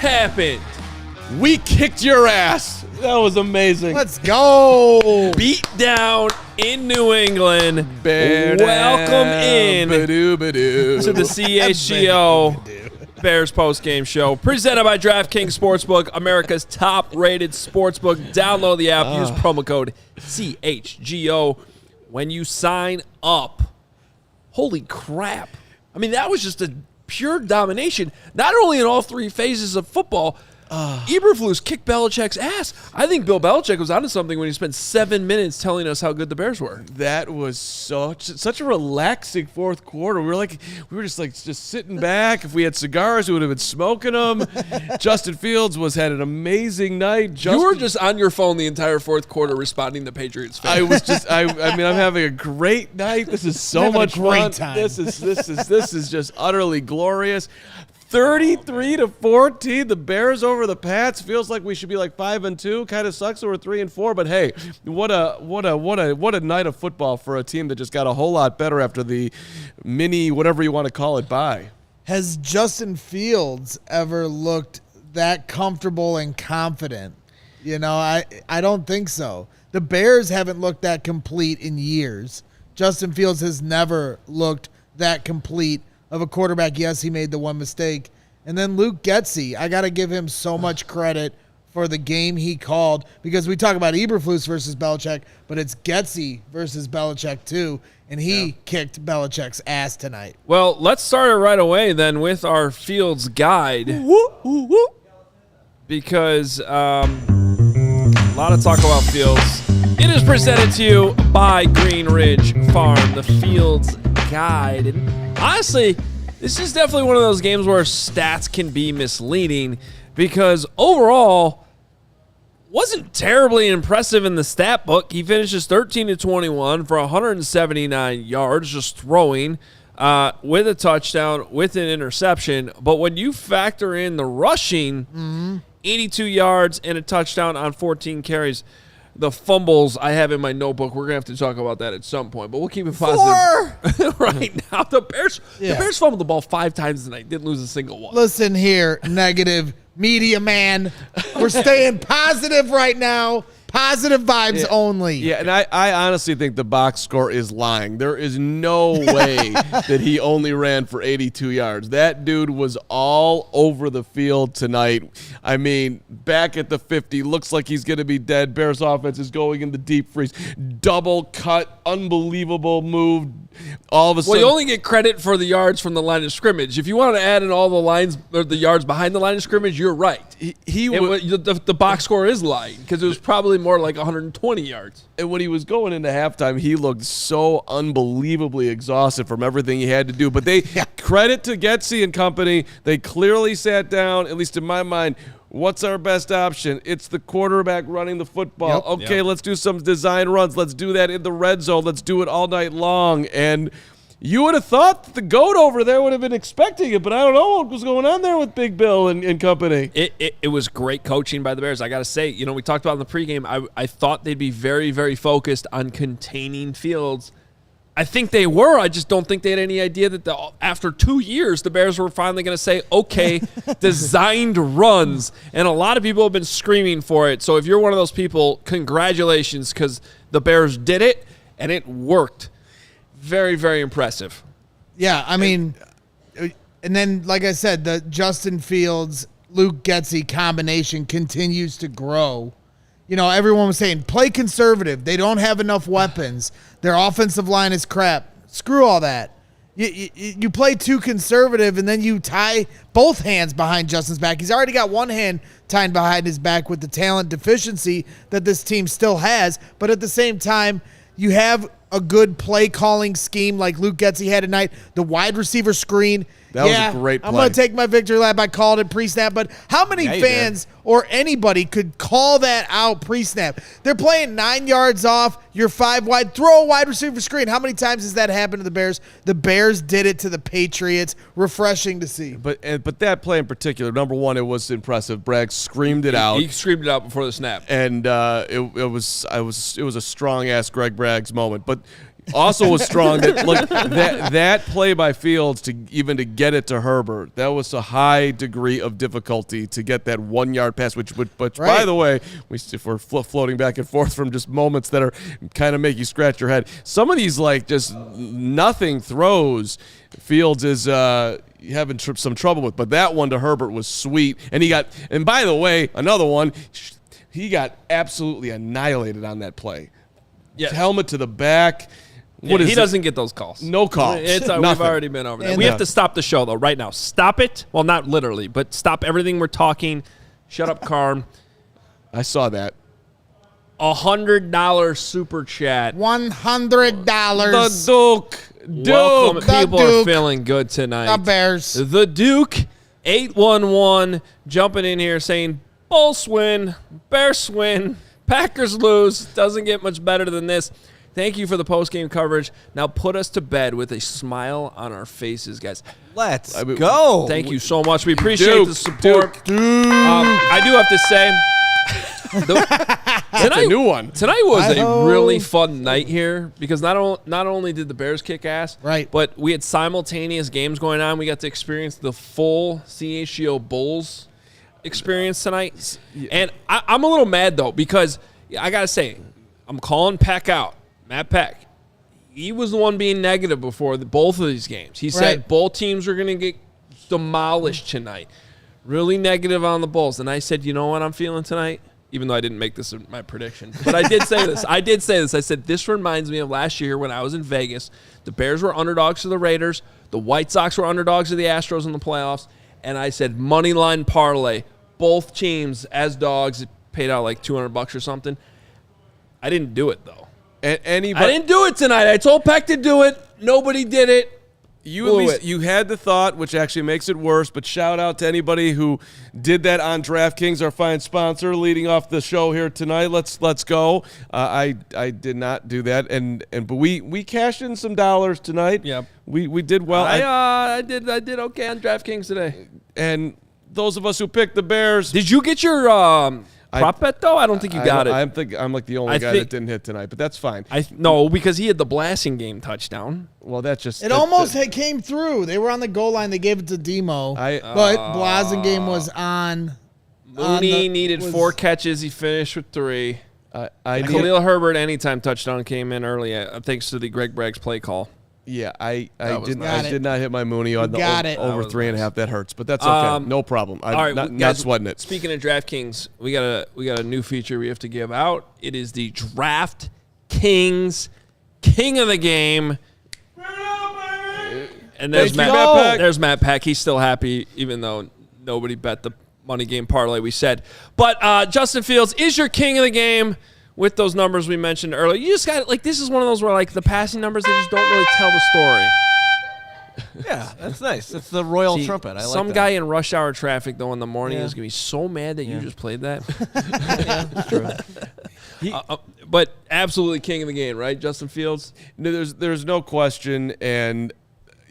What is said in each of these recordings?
happened? We kicked your ass. That was amazing. Let's go. Beat down in New England. Ba-da, Welcome in ba-doo-ba-doo. to the CHGO Bears Postgame Show, presented by DraftKings Sportsbook, America's top-rated sportsbook. Download the app. Use promo code CHGO when you sign up. Holy crap. I mean, that was just a pure domination, not only in all three phases of football. Eberflus kicked Belichick's ass. I think Bill Belichick was onto something when he spent 7 minutes telling us how good the Bears were. That was such a relaxing fourth quarter. We were just sitting back. If we had cigars, we would have been smoking them. Justin Fields had an amazing night. You were just on your phone the entire fourth quarter responding to Patriots fans. I was just I mean, I'm having a great night. This is so much fun. Time. This is just utterly glorious. 33-14, the Bears over the Pats. Feels like we should be like 5-2. Kind of sucks that we're 3-4, but hey, what a night of football for a team that just got a whole lot better after the mini whatever you want to call it bye. Has Justin Fields ever looked that comfortable and confident? You know, I don't think so. The Bears haven't looked that complete in years. Justin Fields has never looked that complete of a quarterback. Yes, he made the one mistake. And then Luke Getsy, I got to give him so much credit for the game he called, because we talk about Eberflus versus Belichick, but it's Getsy versus Belichick too, and he kicked Belichick's ass tonight. Well, let's start it right away then with our FieldsGuide, because a lot of talk about Fields. It is presented to you by Green Ridge Farm, the FieldsGuide. And honestly, this is definitely one of those games where stats can be misleading, because overall wasn't terribly impressive in the stat book. He finishes 13-21 for 179 yards just throwing, with a touchdown, with an interception. But when you factor in the rushing, 82 yards and a touchdown on 14 carries. The fumbles I have in my notebook, we're going to have to talk about that at some point, but we'll keep it positive. Right now, the Bears fumbled the ball 5 times tonight, didn't lose a single one. Listen here, negative media man. We're staying positive right now. Positive vibes only. Yeah, and I honestly think the box score is lying. There is no way that he only ran for 82 yards. That dude was all over the field tonight. I mean, back at the 50, looks like he's going to be dead. Bears offense is going in the deep freeze. Double cut, unbelievable move. All of a sudden, well, you only get credit for the yards from the line of scrimmage. If you want to add in all the lines or the yards behind the line of scrimmage, you're right. The box score is lying, because it was probably more like 120 yards. And when he was going into halftime, he looked so unbelievably exhausted from everything he had to do. But credit to Getsy and company. They clearly sat down, at least in my mind. What's our best option? It's the quarterback running the football. Okay, let's do some design runs. Let's do that in the red zone. Let's do it all night long. And you would have thought that the GOAT over there would have been expecting it, but I don't know what was going on there with Big Bill and company. It was great coaching by the Bears. I got to say, we talked about in the pregame, I thought they'd be very, very focused on containing Fields. I think they were. I just don't think they had any idea that after 2 years, the Bears were finally going to say, okay, designed runs. And a lot of people have been screaming for it. So if you're one of those people, congratulations, because the Bears did it, and it worked. Very, very impressive. Yeah, I mean, and then, like I said, the Justin Fields, Luke Getsy combination continues to grow. Everyone was saying, play conservative. They don't have enough weapons. Their offensive line is crap. Screw all that. You play too conservative, and then you tie both hands behind Justin's back. He's already got one hand tied behind his back with the talent deficiency that this team still has. But at the same time, you have a good play calling scheme like Luke Getsy had tonight. The wide receiver screen. That was a great play. I'm going to take my victory lap. I called it pre-snap. But how many fans or anybody could call that out pre-snap? They're playing 9 yards off. You're 5 wide. Throw a wide receiver screen. How many times has that happened to the Bears? The Bears did it to the Patriots. Refreshing to see. But that play in particular, number one, it was impressive. Bragg screamed it out. He screamed it out before the snap. And it was a strong-ass Greg Bragg's moment. But Also was strong. That play by Fields to get it to Herbert, that was a high degree of difficulty to get that 1 yard pass, which by the way, if we're floating back and forth from just moments that are kind of make you scratch your head. Some of these like just nothing throws Fields is having some trouble with, but that one to Herbert was sweet. And by the way, another one, he got absolutely annihilated on that play. Yes. Helmet to the back. He doesn't get those calls. No calls. We've already been over that. And we have to stop the show, though, right now. Stop it. Well, not literally, but stop everything we're talking. Shut up, Carm. I saw that. $100 super chat. $100. The Duke. Welcome. The People are Duke. feeling good tonight. The Bears. The Duke 811 jumping in here saying, Bulls win, Bears win, Packers lose. Doesn't get much better than this. Thank you for the post-game coverage. Now put us to bed with a smile on our faces, guys. Let's go. Thank you so much. We appreciate the support. I do have to say, That's a new one. Tonight was a really fun night here because not only did the Bears kick ass, right, but we had simultaneous games going on. We got to experience the full CHGO Bulls experience tonight. And I'm a little mad, though, because I got to say, I'm calling Peck out. Matt Peck, he was the one being negative before both of these games. He said both teams are going to get demolished tonight. Really negative on the Bulls. And I said, you know what I'm feeling tonight? Even though I didn't make this my prediction. But I did say this. I said, this reminds me of last year when I was in Vegas. The Bears were underdogs to the Raiders. The White Sox were underdogs to the Astros in the playoffs. And I said, money line parlay. Both teams as dogs. It paid out like $200 or something. I didn't do it, though. I didn't do it tonight. I told Peck to do it. Nobody did it. You had the thought, which actually makes it worse, but shout out to anybody who did that on DraftKings, our fine sponsor, leading off the show here tonight. Let's go. I did not do that, but we cashed in some dollars tonight. Yeah, we did well. I did okay on DraftKings today. And those of us who picked the Bears, did you get your prop bet, though? I don't think you got it. I'm like the only guy that didn't hit tonight, but that's fine. No, because he had the blasting game touchdown. Well, that's just... It almost came through. They were on the goal line. They gave it to Demo. But Blasingame was on. Mooney needed 4 catches. He finished with 3. Khalil Herbert anytime touchdown came in early, thanks to the Greg Bragg's play call. Yeah, I did not hit my Mooney on the over 3.5. That hurts, but that's okay. No problem. I'm not sweating it. Speaking of DraftKings, we got a new feature we have to give out. It is the DraftKings King of the Game. And there's Matt Peck. He's still happy, even though nobody bet the money game parlay we said. But Justin Fields is your king of the game. With those numbers we mentioned earlier, you just got this is one of those where the passing numbers, they just don't really tell the story. Yeah, that's nice. It's the royal trumpet. I like some that. guy in rush hour traffic though in the morning is gonna be so mad that you just played that. That's true. But absolutely king of the game, right, Justin Fields? No, there's no question, and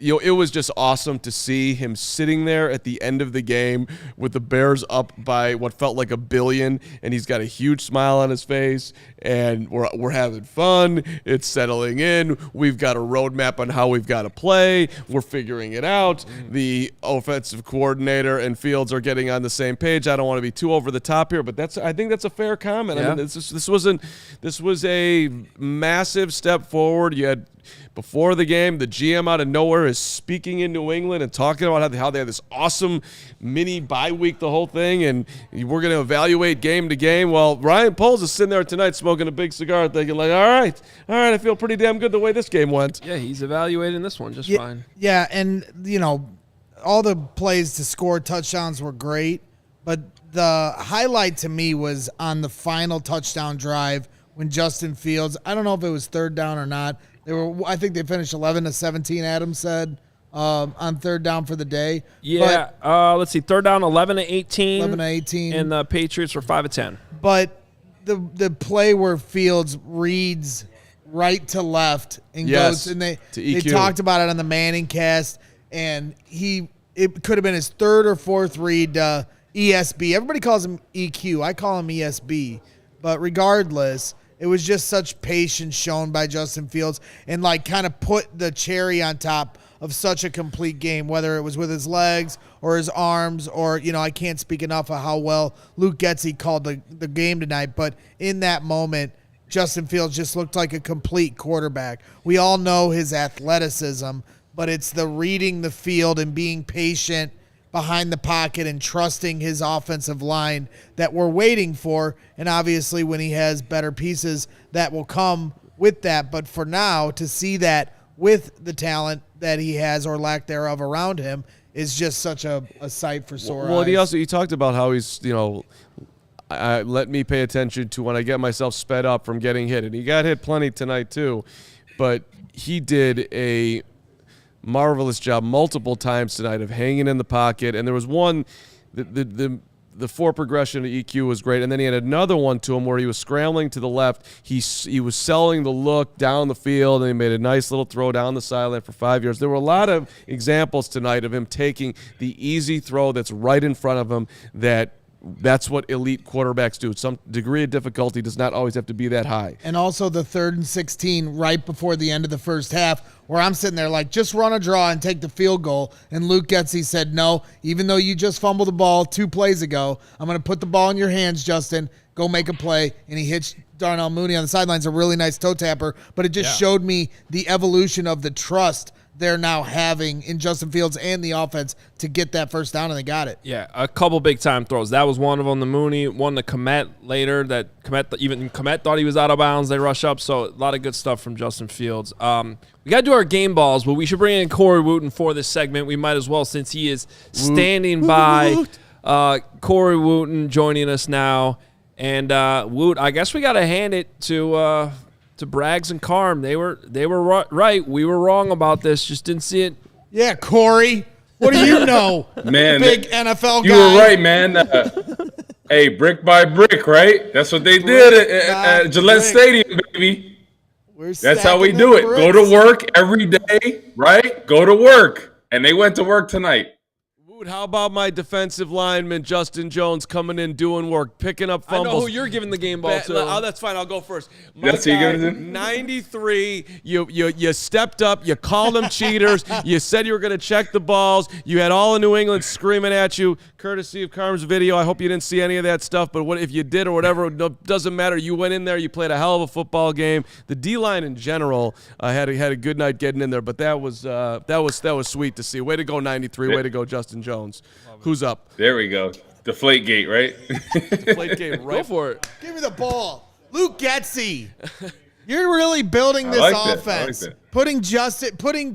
it was just awesome to see him sitting there at the end of the game with the Bears up by what felt like $1 billion, and he's got a huge smile on his face, and we're having fun. It's settling in. We've got a roadmap on how we've got to play. We're figuring it out. The offensive coordinator and Fields are getting on the same page. I don't want to be too over the top here, but I think that's a fair comment. Yeah. I mean, this was a massive step forward. You had before the game, the GM out of nowhere is speaking in New England and talking about how they have this awesome mini bye week, the whole thing, and we're going to evaluate game to game. Well, Ryan Poles is sitting there tonight smoking a big cigar thinking all right, I feel pretty damn good the way this game went. Yeah, he's evaluating this one just fine. Yeah, and, all the plays to score touchdowns were great, but the highlight to me was on the final touchdown drive when Justin Fields, I don't know if it was third down or not, I think they finished 11-17, Adam said, on third down for the day. Yeah, let's see, third down 11-18. 11-18. And the Patriots were 5-10. But the play where Fields reads right to left and goes, and they talked about it on the Manning cast, and it could have been his third or fourth read ESB. Everybody calls him EQ. I call him ESB. But regardless, It was just such patience shown by Justin Fields and like kind of put the cherry on top of such a complete game, whether it was with his legs or his arms or, I can't speak enough of how well Luke Getsy called the game tonight. But in that moment, Justin Fields just looked like a complete quarterback. We all know his athleticism, but it's the reading the field and being patient behind the pocket and trusting his offensive line that we're waiting for. And obviously when he has better pieces, that will come with that. But for now, to see that with the talent that he has or lack thereof around him is just such a sight for sore eyes. He talked about how he's, let me pay attention to when I get myself sped up from getting hit. And he got hit plenty tonight too. But he did a marvelous job multiple times tonight of hanging in the pocket. And there was one, the four progression to EQ was great. And then he had another one to him where he was scrambling to the left. He was selling the look down the field, and he made a nice little throw down the sideline for 5 yards. There were a lot of examples tonight of him taking the easy throw that's right in front of him. That's what elite quarterbacks do. Some degree of difficulty does not always have to be that high. And also the 3rd and 16 right before the end of the first half where I'm sitting there like, just run a draw and take the field goal. And Luke Getsy said, no, even though you just fumbled the ball 2 plays ago, I'm going to put the ball in your hands, Justin. Go make a play. And he hits Darnell Mooney on the sidelines, a really nice toe tapper. But it just showed me the evolution of the trust they're now having in Justin Fields and the offense to get that first down, and they got it. Yeah, a couple big-time throws. That was one of them, the Mooney, one to Komet later. Even Komet thought he was out of bounds. They rush up, so a lot of good stuff from Justin Fields. We got to do our game balls, but we should bring in Corey Wootton for this segment. We might as well since he is standing by. Corey Wootton joining us now. And, Woot, I guess we got to hand it to Braggs and Carm. They were right. We were wrong about this. Just didn't see it. Yeah, Corey. What do you know? Man, big NFL guy. You were right, man. Hey, brick by brick, right? That's what they did at Gillette Stadium, baby. That's how we do it. Go to work every day, right? Go to work. And they went to work tonight. How about my defensive lineman, Justin Jones, coming in, doing work, picking up fumbles? I know who you're giving the game ball to. Oh, that's fine. I'll go first. My That's guy, guy, 93, you stepped up. You called them cheaters. You said you were going to check the balls. You had all of New England screaming at you, courtesy of Carm's video. I hope you didn't see any of that stuff, but what if you did or whatever, it doesn't matter. You went in there. You played a hell of a football game. The D-line in general had a good night getting in there, but that was sweet to see. Way to go, 93. Way to go, Justin Jones. Who's up? There we go. Deflate gate, right? Deflate gate, right? Go for it. Give me the ball. Luke Getsy. You're really building this offense. Putting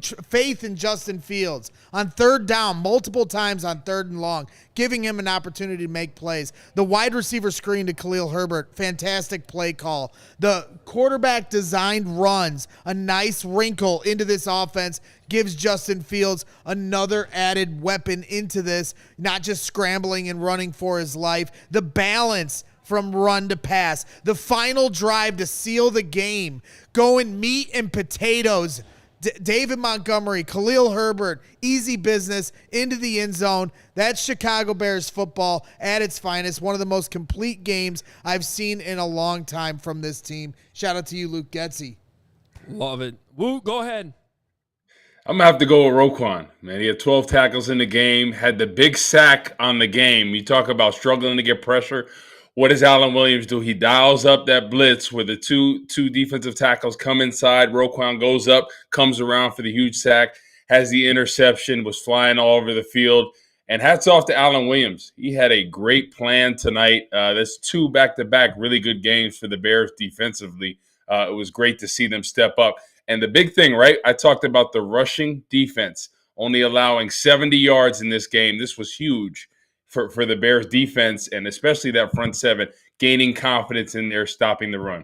faith in Justin Fields on 3rd down multiple times on 3rd and long, giving him an opportunity to make plays. The wide receiver screen to Khalil Herbert, fantastic play call. The quarterback designed runs, a nice wrinkle into this offense, gives Justin Fields another added weapon into this, not just scrambling and running for his life. The balance from run to pass. The final drive to seal the game. Going meat and potatoes. David Montgomery, Khalil Herbert, easy business into the end zone. That's Chicago Bears football at its finest. One of the most complete games I've seen in a long time from this team. Shout out to you, Luke Getsy. Love it. Woo, go ahead. I'm going to have to go with Roquan, man. He had 12 tackles in the game, had the big sack on the game. You talk about struggling to get pressure. What does Alan Williams do? He dials up that blitz where the two defensive tackles come inside. Roquan goes up, comes around for the huge sack, has the interception, was flying all over the field. And hats off to Alan Williams. He had a great plan tonight. That's 2 back-to-back really good games for the Bears defensively. It was great to see them step up. And the big thing, right, I talked about the rushing defense, only allowing 70 yards in this game. This was huge for the Bears defense, and especially that front seven, gaining confidence in there, stopping the run.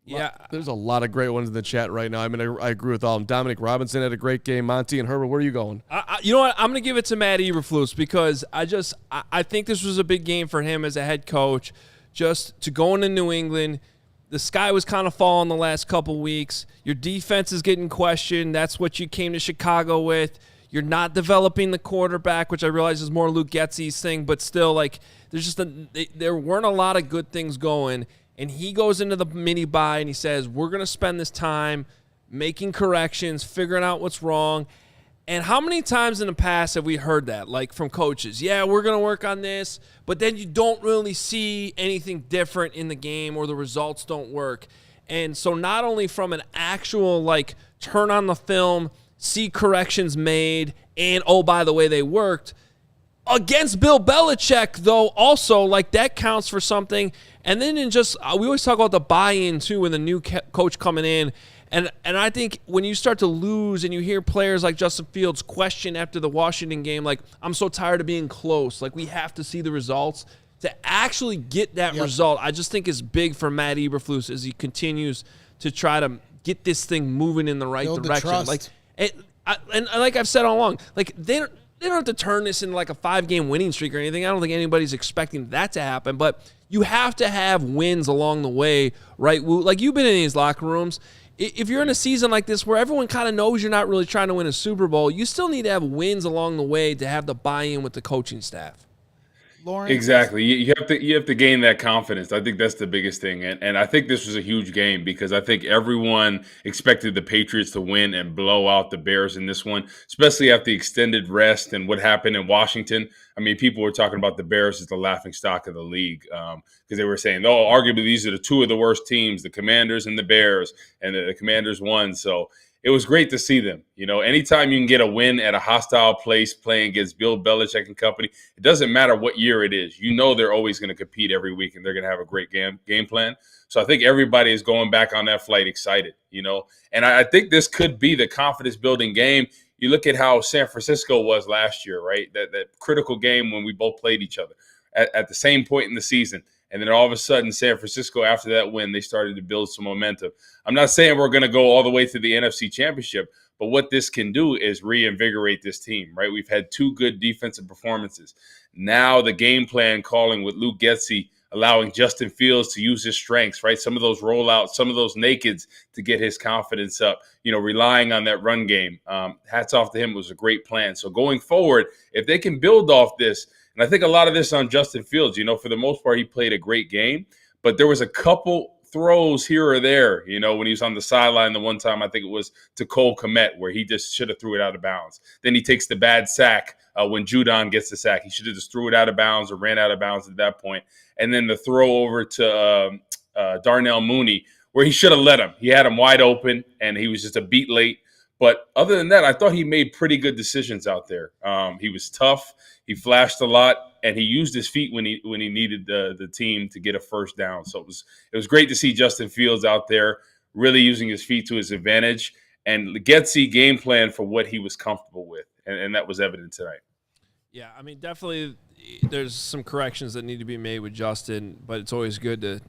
Yeah. There's a lot of great ones in the chat right now. I mean, I agree with all of them. Dominic Robinson had a great game. Monty and Herbert, where are you going? You know what? I'm going to give it to Matt Eberflus because I think this was a big game for him as a head coach, just to go into New England. The sky was kind of falling the last couple weeks. Your defense is getting questioned. That's what you came to Chicago with. You're not developing the quarterback, which I realize is more Luke Getsy's thing, but still, like, there weren't a lot of good things going. and he goes into the mini bye and he says, we're going to spend this time making corrections, figuring out what's wrong. And how many times in the past have we heard that, like from coaches? Yeah, we're going to work on this, but then you don't really see anything different in the game or the results don't work. And so not only from an actual, like, turn on the film, see corrections made, and, oh, by the way, they worked. Against Bill Belichick, though, also, like, that counts for something. And then we always talk about the buy-in, too, when the new coach coming in. And I think when you start to lose and you hear players like Justin Fields question after the Washington game, like, I'm so tired of being close. Like, we have to see the results. To actually get that result, I just think is big for Matt Eberflus as he continues to try to get this thing moving in the right direction. Like, and like I've said all along, like, they don't have to turn this into like a 5-game winning streak or anything. I don't think anybody's expecting that to happen, but you have to have wins along the way, right? Like, you've been in these locker rooms. If you're in a season like this where everyone kind of knows you're not really trying to win a Super Bowl, you still need to have wins along the way to have the buy-in with the coaching staff. Lawrence? Exactly. You have to gain that confidence. I think that's the biggest thing. And I think this was a huge game because I think everyone expected the Patriots to win and blow out the Bears in this one, especially after the extended rest and what happened in Washington. I mean, people were talking about the Bears as the laughingstock of the league because they were saying, oh, arguably these are the two of the worst teams, the Commanders and the Bears, and the Commanders won. So it was great to see them. You know, anytime you can get a win at a hostile place playing against Bill Belichick and company, it doesn't matter what year it is. You know they're always going to compete every week and they're going to have a great game plan. So I think everybody is going back on that flight excited, you know. And I think this could be the confidence-building game. You look at how San Francisco was last year, right? That critical game when we both played each other at the same point in the season. And then all of a sudden, San Francisco, after that win, they started to build some momentum. I'm not saying we're going to go all the way to the NFC Championship, but what this can do is reinvigorate this team, right? We've had 2 good defensive performances. Now the game plan calling with Luke Getsy, allowing Justin Fields to use his strengths, right? Some of those rollouts, some of those nakeds to get his confidence up, you know, relying on that run game. Hats off to him. It was a great plan. So going forward, if they can build off this, and I think a lot of this on Justin Fields, you know, for the most part, he played a great game, but there was a couple throws here or there, you know, when he was on the sideline the one time, I think it was to Cole Kmet, where he just should have threw it out of bounds. Then he takes the bad sack when Judon gets the sack. He should have just threw it out of bounds or ran out of bounds at that point. And then the throw over to Darnell Mooney, where he should have let him. He had him wide open, and he was just a beat late. But other than that, I thought he made pretty good decisions out there. He was tough. He flashed a lot, and he used his feet when he needed the team to get a first down. So it was great to see Justin Fields out there really using his feet to his advantage and Getsy game plan for what he was comfortable with, and that was evident tonight. Yeah, I mean, definitely there's some corrections that need to be made with Justin, but it's always good to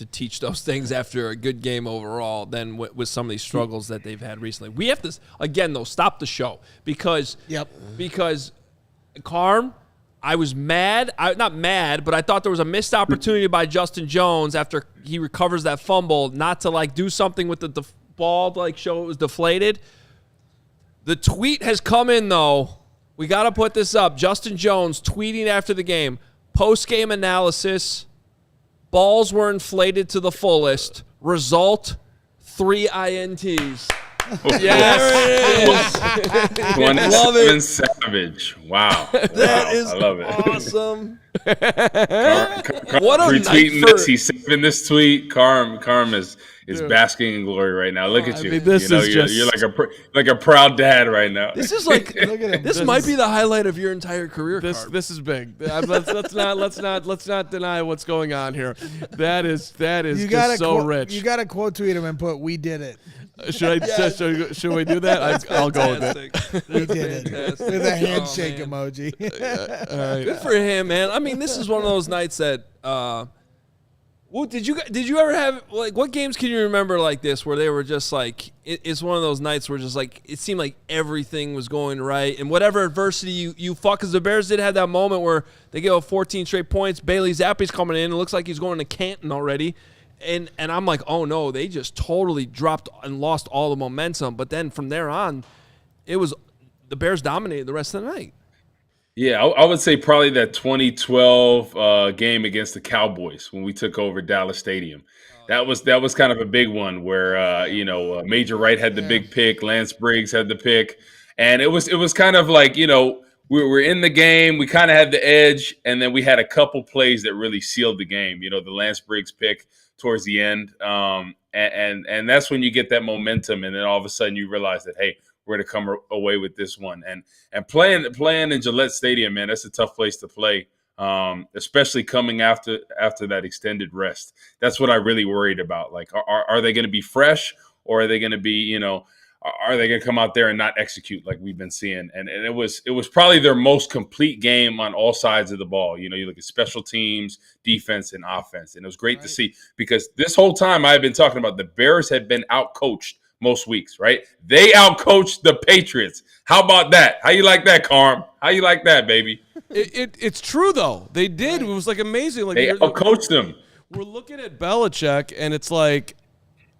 teach those things after a good game overall than with some of these struggles that they've had recently. We have to, again, though, stop the show because Carm, I was mad. Not mad, but I thought there was a missed opportunity by Justin Jones after he recovers that fumble not to, like, do something with the ball to, like, show it was deflated. The tweet has come in, though. We got to put this up. Justin Jones tweeting after the game, post-game analysis, balls were inflated to the fullest. Result, 3 INTs. Yes. 27 Savage. Wow. That is I love it. Awesome. What a retweeting this. He's saving this tweet. Carm is basking in glory right now. Look at you. I mean, you're like a proud dad right now. This is like look at him. This might be the highlight of your entire career. This is big. Let's not deny what's going on here. That is just so rich. You got to quote tweet him and put "We did it." Should we do that? I'll go with it. We did it with a handshake emoji. Good for him, man. I mean, this is one of those nights that. Did you ever have, like, what games can you remember like this where they were just like it's one of those nights where just like it seemed like everything was going right and whatever adversity you fought, because the Bears did have that moment where they gave up 14 straight points. Bailey Zappe's coming in. It looks like he's going to Canton already. And I'm like, oh, no, they just totally dropped and lost all the momentum. But then from there on, it was the Bears dominated the rest of the night. Yeah, I would say probably that 2012 game against the Cowboys when we took over Dallas Stadium. That was kind of a big one where Major Wright had the big pick, Lance Briggs had the pick, and it was kind of like we were in the game, we kind of had the edge, and then we had a couple plays that really sealed the game. The Lance Briggs pick towards the end, and that's when you get that momentum, and then all of a sudden you realize that hey, we're going to come away with this one. And playing in Gillette Stadium, man, that's a tough place to play, especially coming after that extended rest. That's what I really worried about. Like, are they going to be fresh, or are they going to be, are they going to come out there and not execute like we've been seeing? And it was probably their most complete game on all sides of the ball. You look at special teams, defense, and offense. And it was great to see, because this whole time I've been talking about the Bears had been outcoached most weeks, right? They outcoached the Patriots. How about that? How you like that, Carm? How you like that, baby? It's true, though. They did. It was, like, amazing. Like, they outcoached them. We're looking at Belichick, and it's like,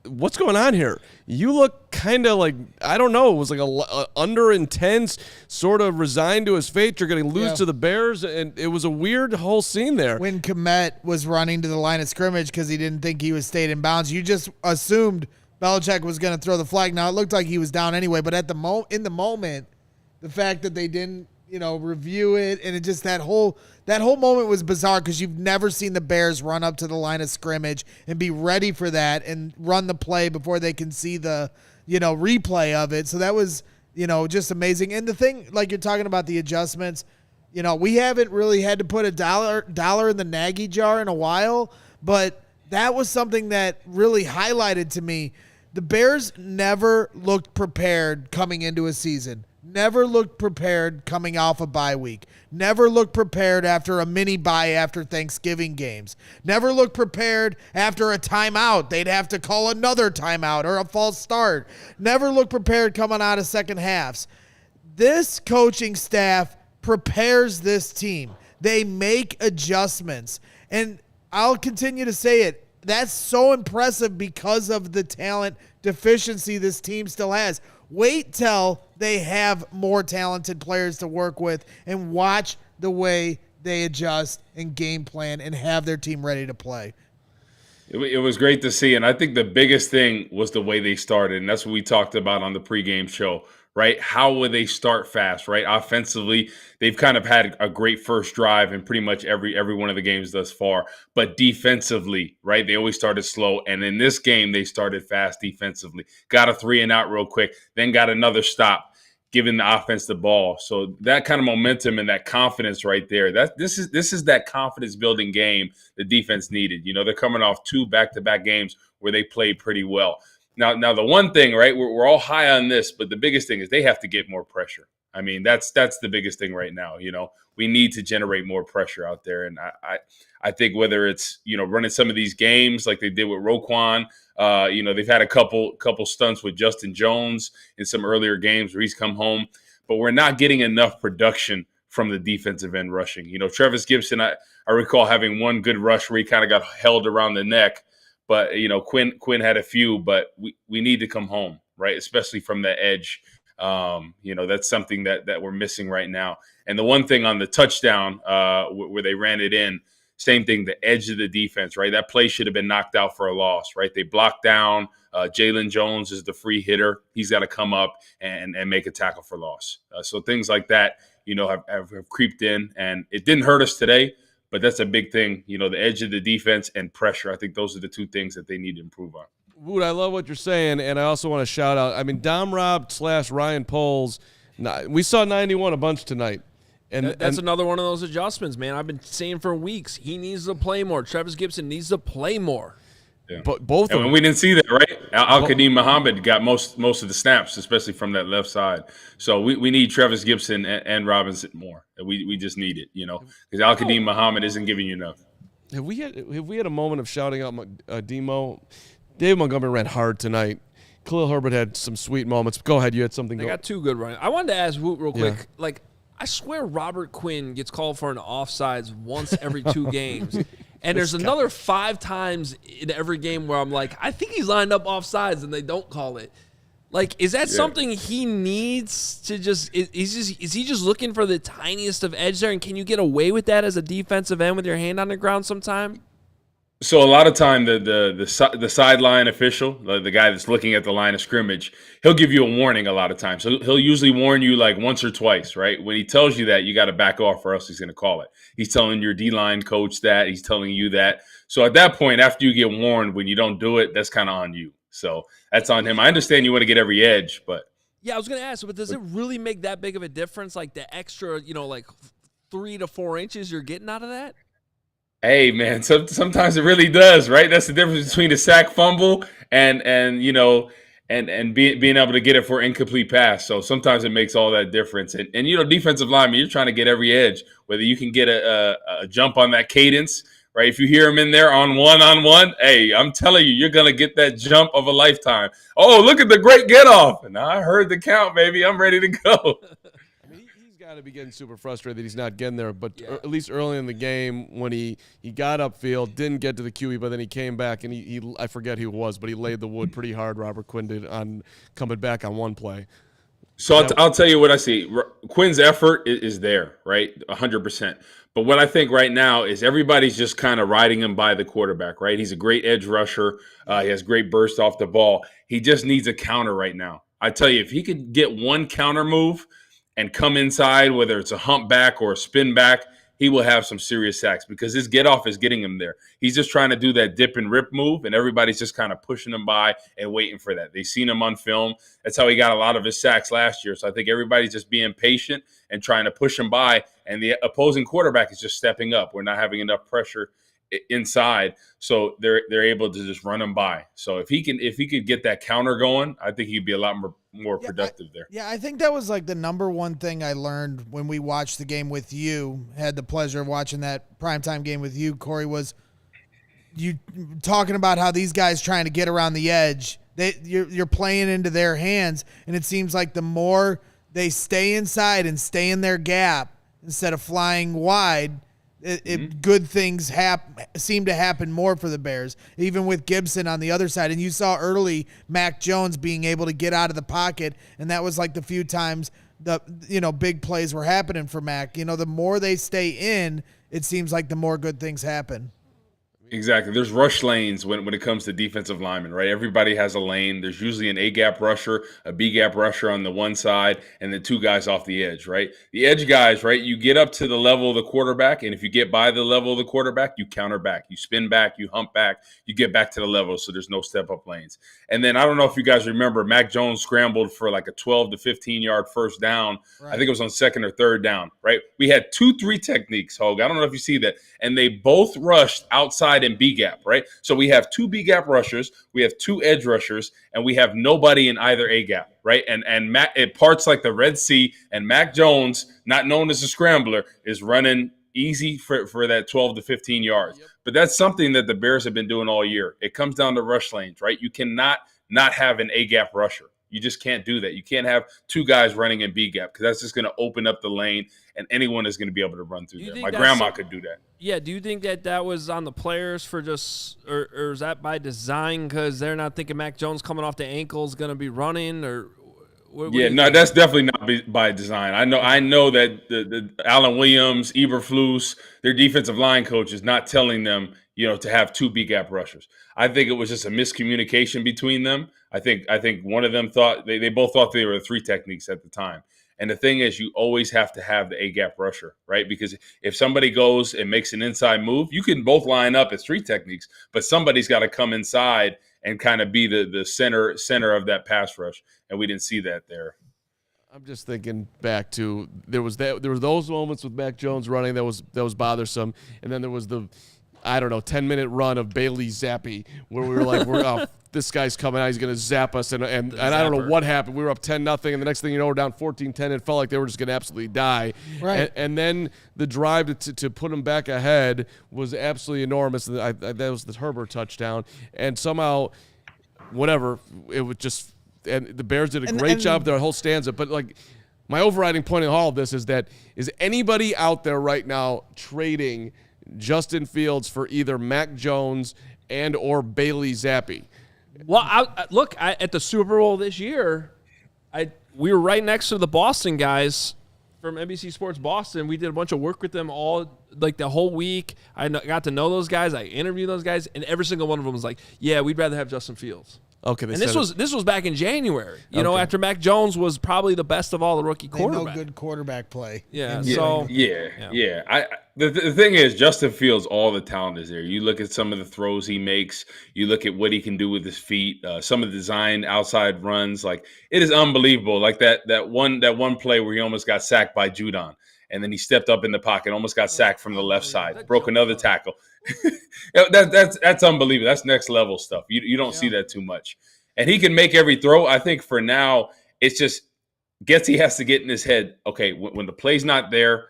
what's going on here? You look kind of like, I don't know, it was like a under intense, sort of resigned to his fate. You're going to lose to the Bears, and it was a weird whole scene there. When Komet was running to the line of scrimmage because he didn't think he was stayed in bounds, you just assumed Belichick was going to throw the flag. Now, it looked like he was down anyway, but in the moment, the fact that they didn't, review it, and it just that whole moment was bizarre, because you've never seen the Bears run up to the line of scrimmage and be ready for that and run the play before they can see the, replay of it. So that was, just amazing. And the thing, like you're talking about the adjustments, we haven't really had to put a dollar in the Nagy jar in a while, but that was something that really highlighted to me. The Bears never looked prepared coming into a season. Never looked prepared coming off a bye week. Never looked prepared after a mini bye after Thanksgiving games. Never looked prepared after a timeout. They'd have to call another timeout or a false start. Never looked prepared coming out of second halves. This coaching staff prepares this team. They make adjustments. And I'll continue to say it. That's so impressive because of the talent deficiency this team still has. Wait till they have more talented players to work with and watch the way they adjust and game plan and have their team ready to play. It was great to see, and I think the biggest thing was the way they started, and that's what we talked about on the pregame show, right? How would they start fast, right? Offensively, they've kind of had a great first drive in pretty much every one of the games thus far. But defensively, right, they always started slow, and in this game, they started fast defensively. Got a 3-and-out real quick, then got another stop, giving the offense the ball. So that kind of momentum and that confidence right there, this is that confidence-building game the defense needed. They're coming off 2 back-to-back games where they played pretty well. Now the one thing, right, we're all high on this, but the biggest thing is they have to get more pressure. I mean, that's the biggest thing right now. We need to generate more pressure out there. And I think whether it's, running some of these games like they did with Roquan, they've had a couple stunts with Justin Jones in some earlier games where he's come home, but we're not getting enough production from the defensive end rushing. Travis Gibson, I recall having one good rush where he kind of got held around the neck. But, Quinn had a few, but we need to come home, right, especially from the edge. That's something that we're missing right now. And the one thing on the touchdown where they ran it in, same thing, the edge of the defense, right? That play should have been knocked out for a loss, right? They blocked down. Jalen Jones is the free hitter. He's got to come up and make a tackle for loss. So things like that, have creeped in. And it didn't hurt us today. But that's a big thing, the edge of the defense and pressure. I think those are the 2 things that they need to improve on. Woot, I love what you're saying, and I also want to shout out, Dom Robb / Ryan Poles, we saw 91 a bunch tonight. And that's another one of those adjustments, man. I've been saying for weeks, he needs to play more. Travis Gibson needs to play more. Yeah. But both of them. And we didn't see that, right? Al-Qadim Muhammad got most of the snaps, especially from that left side. So we need Travis Gibson and Robinson more. We just need it, because Al-Qadim Muhammad isn't giving you enough. Have we had a moment of shouting out Demo? Dave Montgomery ran hard tonight. Khalil Herbert had some sweet moments. Go ahead, you had something. They got 2 good runs. I wanted to ask Woot real quick. Yeah. I swear Robert Quinn gets called for an offsides once every 2 games. And there's another 5 times in every game where I'm like, I think he's lined up offsides and they don't call it. Like, is that something he needs to just is he just looking for the tiniest of edge there? And can you get away with that as a defensive end with your hand on the ground sometime? So a lot of time, the sideline official, the guy that's looking at the line of scrimmage, he'll give you a warning a lot of times. So he'll usually warn you like once or twice, right? When he tells you that, you got to back off or else he's going to call it. He's telling your D-line coach that. He's telling you that. So at that point, after you get warned, when you don't do it, that's kind of on you. So that's on him. I understand you want to get every edge, but. Yeah, I was going to ask, but does it really make that big of a difference, like the extra, like 3 to 4 inches you're getting out of that? Hey, man, sometimes it really does, right? That's the difference between a sack fumble and being able to get it for an incomplete pass. So sometimes it makes all that difference. And defensive lineman, you're trying to get every edge, whether you can get a jump on that cadence, right? If you hear him in there on one, hey, I'm telling you, you're going to get that jump of a lifetime. Oh, look at the great get off. And I heard the count, baby. I'm ready to go. He's got to be getting super frustrated that he's not getting there. But at least early in the game when he got upfield, didn't get to the QE, but then he came back and he I forget who it was, but he laid the wood pretty hard, Robert Quinn did, on coming back on one play. So I'll tell you what I see. Quinn's effort is there, right? 100%. But what I think right now is everybody's just kind of riding him by the quarterback, right? He's a great edge rusher. He has great burst off the ball. He just needs a counter right now. I tell you, if he could get one counter move and come inside, whether it's a hump back or a spin back, he will have some serious sacks because his get off is getting him there. He's just trying to do that dip and rip move, and everybody's just kind of pushing him by and waiting for that. They've seen him on film. That's how he got a lot of his sacks last year. So I think everybody's just being patient and trying to push him by, and the opposing quarterback is just stepping up. We're not having enough pressure inside, so they're able to just run him by. So if he could get that counter going, I think he'd be a lot more productive there. Yeah, I think that was like the number one thing I learned when we watched the game with you. Had the pleasure of watching that primetime game with you, Corey, was you talking about how these guys trying to get around the edge. You're playing into their hands, and it seems like the more they stay inside and stay in their gap instead of flying wide, good things seem to happen more for the Bears, even with Gibson on the other side. And you saw early Mac Jones being able to get out of the pocket, and that was like the few times the big plays were happening for Mac. The more they stay in, it seems like the more good things happen. Exactly. There's rush lanes when it comes to defensive linemen, right? Everybody has a lane. There's usually an A-gap rusher, a B-gap rusher on the one side, and then two guys off the edge, right? The edge guys, right, you get up to the level of the quarterback, and if you get by the level of the quarterback, you counter back. You spin back, you hump back, you get back to the level, so there's no step-up lanes. And then I don't know if you guys remember, Mac Jones scrambled for like a 12 to 15-yard first down. Right. I think it was on second or third down, right? We had 2-3 techniques, Hoge. I don't know if you see that. And they both rushed outside in B gap, right? So we have 2 B gap rushers, we have 2 edge rushers, and we have nobody in either A gap, right? And Mac, it parts like the Red Sea, and Mac Jones, not known as a scrambler, is running easy for that 12 to 15 yards. Yep. But that's something that the Bears have been doing all year. It comes down to rush lanes, right? You cannot not have an A gap rusher. You just can't do that. You can't have 2 guys running in B gap because that's just going to open up the lane, and anyone is going to be able to run through there. My grandma could do that. Yeah. Do you think that was on the players for just, or is that by design because they're not thinking Mac Jones coming off the ankle is going to be running, or? That's definitely not by design. I know that the Allen Williams, Eberflus, their defensive line coach is not telling them, to have 2 B gap rushers. I think it was just a miscommunication between them. I think one of them thought they both thought they were 3 techniques at the time. And the thing is, you always have to have the A gap rusher, right? Because if somebody goes and makes an inside move, you can both line up as 3 techniques, but somebody's got to come inside and kind of be the center of that pass rush. And we didn't see that there. I'm just thinking back to there were those moments with Mac Jones running that was bothersome, and then there was the 10-minute run of Bailey Zappi where we were like, this guy's coming out, he's going to zap us, and I don't know what happened. We were up 10-0, and the next thing you know, we're down 14-10. It felt like they were just going to absolutely die. Right. And then the drive to put them back ahead was absolutely enormous. That was the Herbert touchdown, and somehow, whatever, it was just. And the Bears did a great job with their whole stanza. But, my overriding point in all of this is anybody out there right now trading Justin Fields for either Mac Jones and or Bailey Zappi? Well, at the Super Bowl this year, we were right next to the Boston guys from NBC Sports Boston. We did a bunch of work with them all, like the whole week. I got to know those guys. I interviewed those guys, and every single one of them was like, "Yeah, we'd rather have Justin Fields." Okay, and this was back in January. You know, after Mac Jones was probably the best of all the rookie quarterbacks. No good quarterback play. Yeah. The thing is, Justin Fields, all the talent is there. You look at some of the throws he makes. You look at what he can do with his feet. Some of the design outside runs, like it is unbelievable. Like that one play where he almost got sacked by Judon, and then he stepped up in the pocket, almost got sacked from the left side, broke another tackle. That's unbelievable. That's next level stuff. You don't see that too much. And he can make every throw. I think for now, it's just Getsy has to get in his head. Okay, when the play's not there,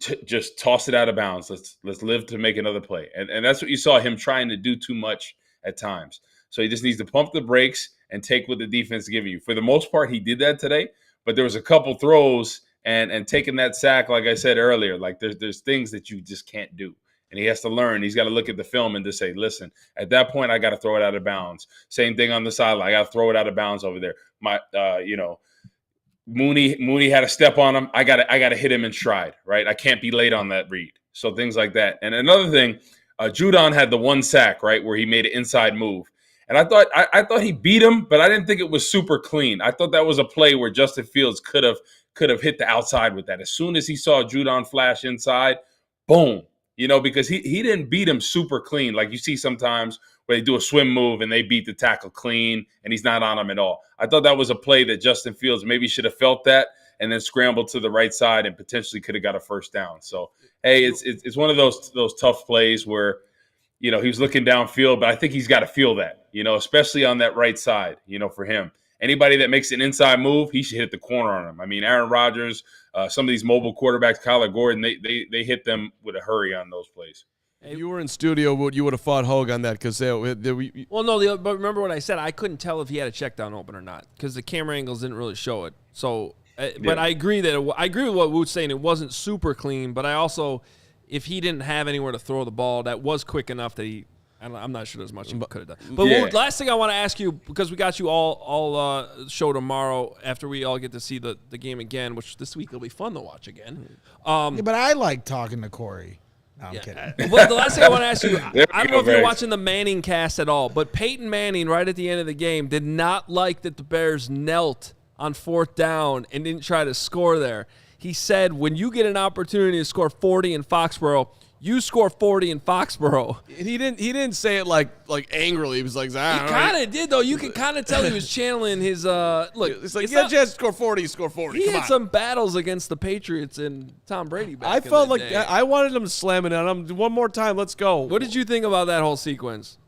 just toss it out of bounds. Let's live to make another play. And that's what you saw him trying to do too much at times. So he just needs to pump the brakes and take what the defense is giving you. For the most part, he did that today. But there was a couple throws and taking that sack, like I said earlier, like there's things that you just can't do. And he has to learn. He's got to look at the film and just say, listen, at that point, I got to throw it out of bounds. Same thing on the sideline. I got to throw it out of bounds over there. Mooney had a step on him. I got to hit him in stride, right? I can't be late on that read. So things like that. And another thing, Judon had the one sack, right, where he made an inside move. And I thought he beat him, but I didn't think it was super clean. I thought that was a play where Justin Fields could have hit the outside with that. As soon as he saw Judon flash inside, boom. Because he didn't beat him super clean. Like you see sometimes where they do a swim move and they beat the tackle clean and he's not on him at all. I thought that was a play that Justin Fields maybe should have felt that and then scrambled to the right side and potentially could have got a first down. So, hey, it's one of those tough plays where, he was looking downfield, but I think he's got to feel that, especially on that right side, for him. Anybody that makes an inside move, he should hit the corner on him. I mean, Aaron Rodgers, some of these mobile quarterbacks, Kyler Gordon, they hit them with a hurry on those plays. If you were in studio, you would have fought Hoge on that because but remember what I said. I couldn't tell if he had a check down open or not because the camera angles didn't really show it. So, but I agree I agree with what Woot's saying. It wasn't super clean, but I also, if he didn't have anywhere to throw the ball, that was quick enough that I'm not sure there's much he could have done. But Woot, last thing I want to ask you, because we got you all show tomorrow after we all get to see the game again, which this week will be fun to watch again. But I like talking to Corey. No, I'm kidding. Well, the last thing I want to ask you, I don't know if you're watching the Manning cast at all, but Peyton Manning right at the end of the game did not like that the Bears knelt on 4th down and didn't try to score there. He said, when you get an opportunity to score 40 in Foxborough, you score 40 in Foxborough. He didn't say it like angrily. He was like, he kind of did though. You could kind of tell he was channeling his look. It's like, yeah, just score 40, you score 40. He had some battles against the Patriots and Tom Brady back I felt like I wanted him to slam it on him one more time. Let's go. What did you think about that whole sequence?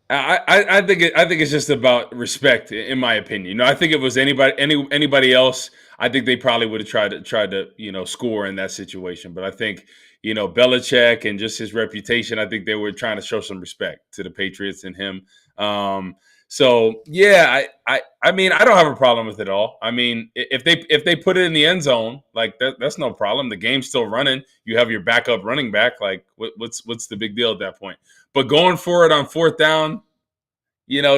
I think it's just about respect, in my opinion. I think if it was anybody else, I think they probably would have tried to score in that situation. But I think Belichick and just his reputation, I think they were trying to show some respect to the Patriots and him. So yeah, I mean I don't have a problem with it at all. I mean if they put it in the end zone, like that's no problem. The game's still running. You have your backup running back. Like what's the big deal at that point? But going for it on 4th down,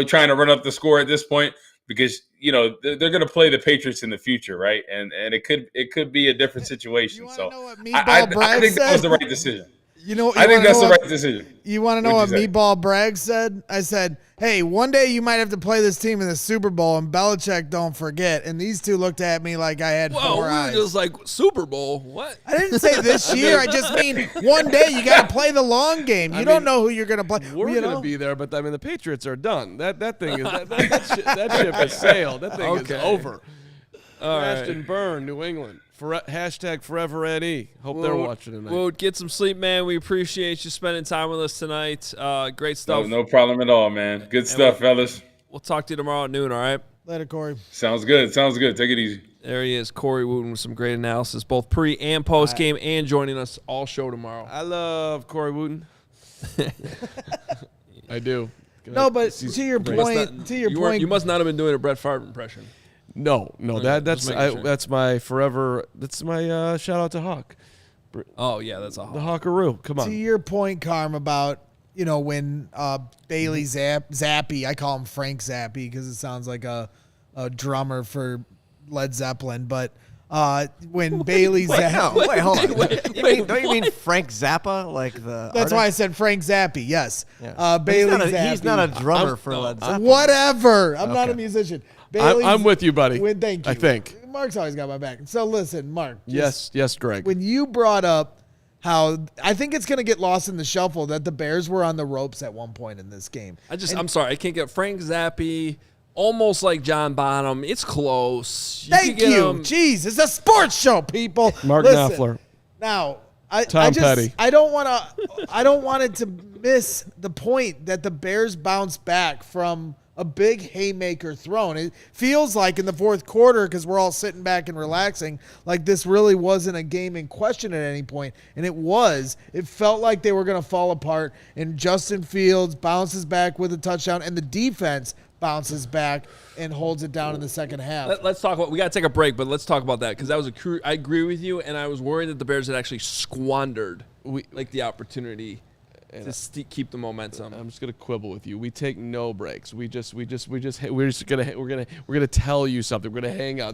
trying to run up the score at this point because they're going to play the Patriots in the future, right? And it could be a different situation. So I think that was the right decision. I think that's the right decision. You want to know what Meatball Bragg said? I said, hey, one day you might have to play this team in the Super Bowl, and Belichick don't forget. And these two looked at me like I had four eyes. Just like, Super Bowl? What? I didn't say this year. I just mean one day you got to play the long game. You don't know who you're going to play. We're going to be there, but I mean the Patriots are done. That thing is that ship has sailed. That thing is over. Crashed and burned, New England. Hashtag forever NE. Hope they're watching tonight. Woot, get some sleep, man. We appreciate you spending time with us tonight. Great stuff. No problem at all, man. Good stuff, fellas. We'll talk to you tomorrow at noon, all right? Later, Corey. Sounds good. Take it easy. There he is, Corey Wootton, with some great analysis, both pre and post game, and joining us all show tomorrow. I love Corey Wootton. I do. No, but to your point, you must not have been doing a Brett Favre impression. No, that's my forever. That's my shout out to Hawk. Oh yeah, that's a Hawk. The Hawkaroo. Come on. To your point, Carm, about when Bailey Zappi, I call him Frank Zappi because it sounds like a drummer for Led Zeppelin, but when Bailey Zappi. Wait, hold on. Don't you mean Frank Zappa? Like the That's artist? why I said Frank Zappi, yes. Yeah. Bailey Zappi. He's not a drummer for Led Zeppelin. Whatever. I'm not a musician. I'm with you, buddy. Thank you. I think. Mark's always got my back. So listen, Mark. Yes, Greg. When you brought up how I think it's going to get lost in the shuffle that the Bears were on the ropes at one point in this game. I'm sorry. I can't get Frank Zappi, almost like John Bonham. It's close. Thank you. Jeez, it's a sports show, people. Mark Listen, Knopfler. Now, Tom Petty. I don't want it to miss the point that the Bears bounced back from a big haymaker thrown. It feels like in the fourth quarter, because we're all sitting back and relaxing, like this really wasn't a game in question at any point, and it was. It felt like they were going to fall apart, and Justin Fields bounces back with a touchdown, and the defense bounces back and holds it down in the second half. Let's talk about. We got to take a break, but let's talk about that because that was I agree with you, and I was worried that the Bears had actually squandered the opportunity to keep the momentum. I'm just gonna quibble with you. We take no breaks. We're gonna tell you something. We're gonna hang out.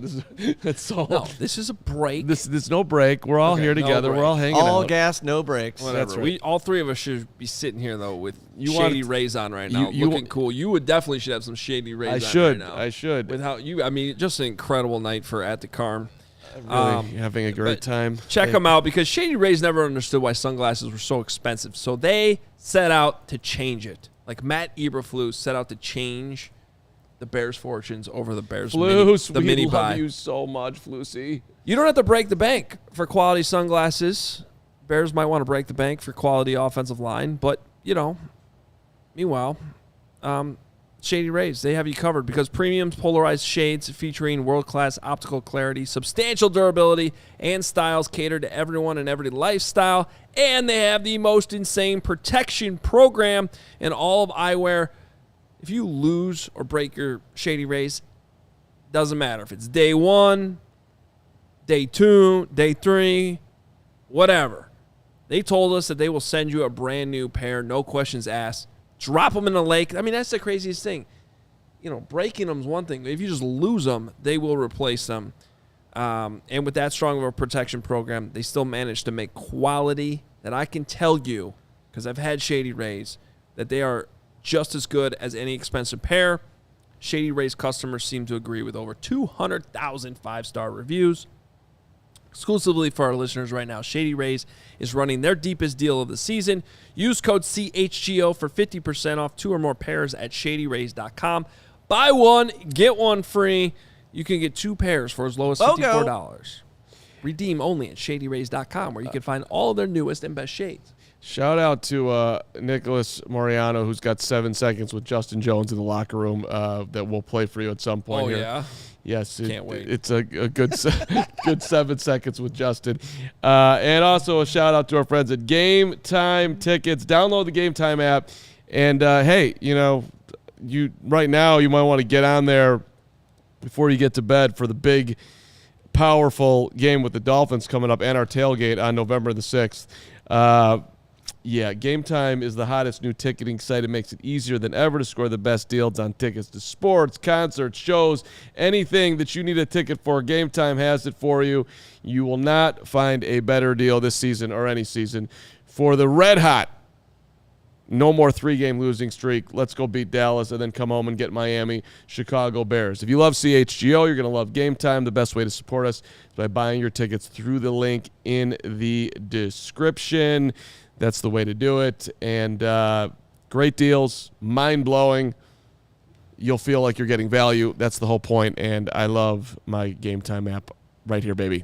That's all. No, this is a break. There's no break. We're all here together. We're all hanging out. All gas, no breaks. Whatever. That's right. All three of us should be sitting here though with You Shady want- Rays on right now, you looking cool. You would definitely should have some Shady Rays. I should. With how just an incredible night for at the Carm. Really having a great time. Check them out because Shady Rays never understood why sunglasses were so expensive. So they set out to change it. Like Matt Eberflus set out to change the Bears' fortunes over the Bears' mini love buy. you so much, Flusy. You don't have to break the bank for quality sunglasses. Bears might want to break the bank for quality offensive line, but, meanwhile, Shady Rays, they have you covered because premium polarized shades featuring world-class optical clarity, substantial durability, and styles cater to everyone and every lifestyle, and they have the most insane protection program in all of eyewear. If you lose or break your Shady Rays, doesn't matter if it's day 1, day 2, day 3, whatever. They told us that they will send you a brand new pair, no questions asked. Drop them in the lake. I mean, that's the craziest thing. Breaking them is one thing. If you just lose them, they will replace them. And with that strong of a protection program, they still manage to make quality that I can tell you, because I've had Shady Rays, that they are just as good as any expensive pair. Shady Rays customers seem to agree with over 200,000 five-star reviews. Exclusively for our listeners right now, Shady Rays is running their deepest deal of the season. Use code CHGO for 50% off 2 or more pairs at shadyrays.com. Buy one, get one free. You can get 2 pairs for as low as $54. Redeem only at shadyrays.com, where you can find all of their newest and best shades. Shout out to Nicholas Moreano, who's got 7 seconds with Justin Jones in the locker room that we'll play for you at some point here. Yeah? Yes, Can't wait. It's a good 7 seconds with Justin. And also a shout out to our friends at Game Time Tickets. Download the Game Time app. And, hey, you right now you might want to get on there before you get to bed for the big, powerful game with the Dolphins coming up and our tailgate on November the 6th. Yeah, Game Time is the hottest new ticketing site. It makes it easier than ever to score the best deals on tickets to sports, concerts, shows, anything that you need a ticket for. Game Time has it for you. You will not find a better deal this season or any season for the red hot. No more 3-game losing streak. Let's go beat Dallas and then come home and get Miami, CHGO Bears. If you love CHGO, you're going to love Game Time. The best way to support us is by buying your tickets through the link in the description. That's the way to do it. And great deals, mind-blowing. You'll feel like you're getting value. That's the whole point. And I love my Game Time app right here, baby.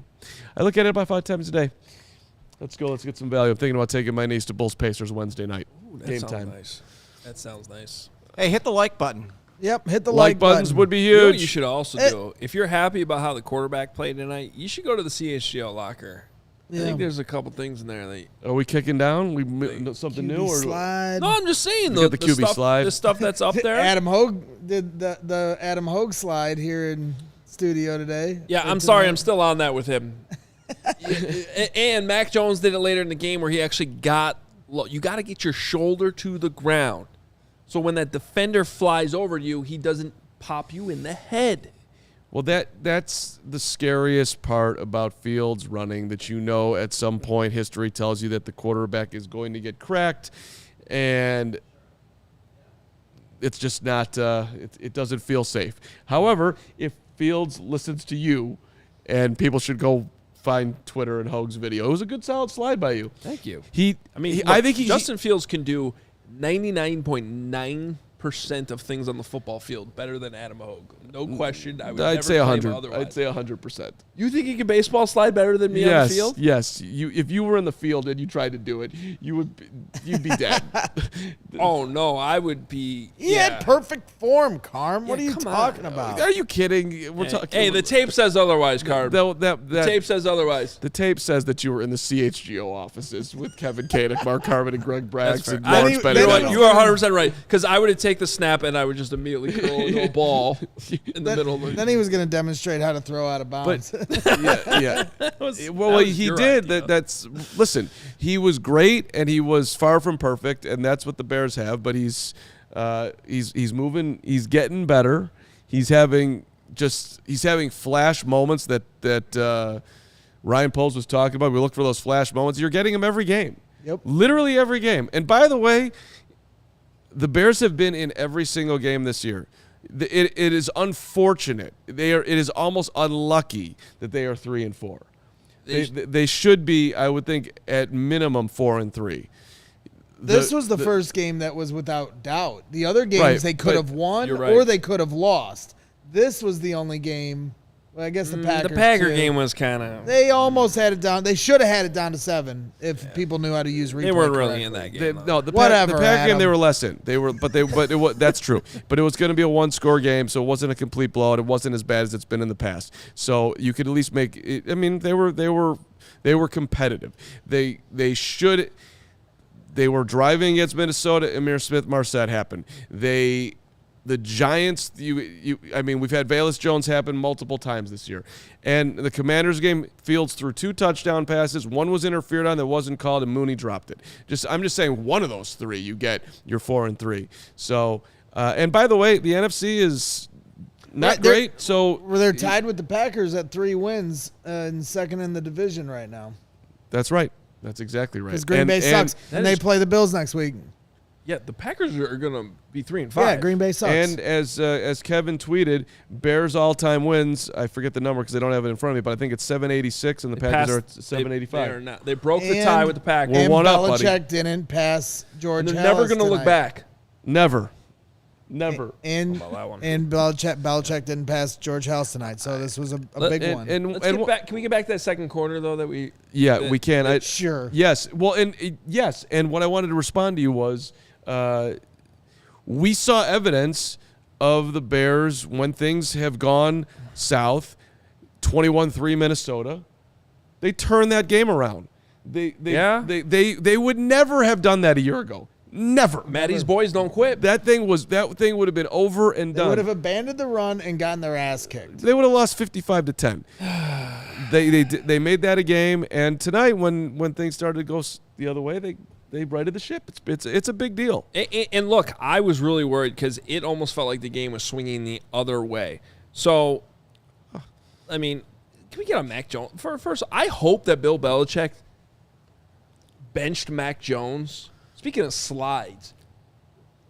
I look at it about 5 times a day. Let's go. Let's get some value. I'm thinking about taking my niece to Bulls Pacers Wednesday night. Ooh, that Game sounds time. nice. That sounds nice. Hey, hit the like button. Yep, hit the Like buttons button. would be You know huge. what you should also do? If you're happy about how the quarterback played tonight, you should go to the CHGO locker. I think there's a couple things in there that. Are we kicking down? Something new? QB or slide. No, I'm just saying We got the QB stuff, slide. the stuff that's up there. Adam Hoge did the Adam Hoge slide here in studio today. Yeah, I'm sorry, I'm still on that with him. And Mac Jones did it later in the game where he actually got look, you got to get your shoulder to the ground. So when that defender flies over you, he doesn't pop you in the head. Well, that's the scariest part about Fields running, that at some point history tells you that the quarterback is going to get cracked, and it's just not it doesn't feel safe. Think if Fields listens to you, and people should go find Twitter and Hoge's video. It was a good solid slide by you. Thank you. I think Justin Fields can do 99.9% of things on the football field better than Adam Hoge. No question. I'd say 100. I'd say 100%. You think he can baseball slide better than me on the field? Yes. If you were in the field and you tried to do it, you'd be dead. Oh no, I would be. He had perfect form, Carm. What are you talking about? Are you kidding? We're talking. Hey, the tape says otherwise, Carm. The tape says otherwise. The tape says that you were in the CHGO offices with Kevin Koenig, Mark Carman, and Greg Braggs and Lawrence Bennett. You are 100% right, because I would have taken the snap and I would just immediately curl into a ball in the middle. Then he was going to demonstrate how to throw out of bounds. Yeah. He did. Listen, he was great and he was far from perfect, and that's what the Bears have. But he's moving. He's getting better. He's having flash moments that Ryan Poles was talking about. We look for those flash moments. You're getting them every game. Yep. Literally every game. And by the way, the Bears have been in every single game this year. It is unfortunate. It is almost unlucky that they are 3-4. They should be, I would think, at minimum 4-3. This was the first game that was without doubt. The other games they could have won or they could have lost. This was the only game. Well, I guess the Packers. The Packer game was kind of. They almost had it down. They should have had it down to 7 if people knew how to use replay. They weren't really in that game. The Packer game they were less in. They were, but it was, that's true. But it was going to be a 1-score game, so it wasn't a complete blowout. It wasn't as bad as it's been in the past. So you could at least make it. I mean, they were competitive. They should. They were driving against Minnesota. Emir Smith-Marset happened. The Giants, I mean, we've had Velus Jones happen multiple times this year. And the Commanders game, Fields threw 2 touchdown passes. One was interfered on that wasn't called, and Mooney dropped it. I'm just saying one of those 3, you get your 4-3. So, and by the way, the NFC is not great. So they're tied with the Packers at 3 wins and second in the division right now. That's right. That's exactly right. Because Green Bay sucks, and they play the Bills next week. Yeah, the Packers are going to be 3-5. Yeah, Green Bay sucks. And as Kevin tweeted, Bears all-time wins. I forget the number because they don't have it in front of me, but I think it's 786, and the Packers are at 785. They broke the tie with the Packers. And one up, Belichick didn't pass George. And they're never going to look back. Never. And Belichick didn't pass George House tonight, so this was a big one. Let's get back. Can we get back to that second quarter though? We can. Sure. Yes. Well, and what I wanted to respond to you was. We saw evidence of the Bears when things have gone south. 21-3 Minnesota. They turned that game around. They would never have done that a year ago. Never. Matty's boys don't quit. That thing would have been over and done. They would have abandoned the run and gotten their ass kicked. They would have lost 55-10. They made that a game, and tonight when things started to go the other way, they righted the ship. It's a big deal. And look, I was really worried because it almost felt like the game was swinging the other way. So, I mean, can we get on Mac Jones? First, I hope that Bill Belichick benched Mac Jones. Speaking of slides,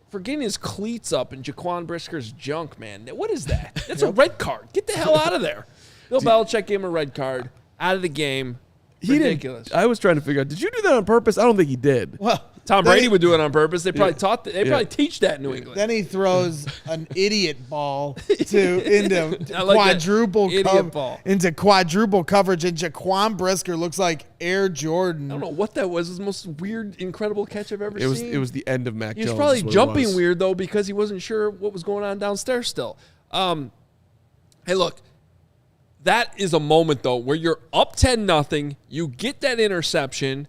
for getting his cleats up in Jaquan Brisker's junk, man. What is that? That's a red card. Get the hell out of there. Bill Belichick gave him a red card. Out of the game. Ridiculous. I was trying to figure out, did you do that on purpose? I don't think he did. Well, Tom Brady would do it on purpose. They probably probably teach that in New England. Then he throws an idiot ball into quadruple coverage, and Jaquan Brisker looks like Air Jordan. I don't know what that was. It was the most weird, incredible catch I've ever seen. It was the end of Mac Jones. He was probably jumping weird though because he wasn't sure what was going on downstairs still. Hey, look. That is a moment, though, where you're up 10-0. You get that interception.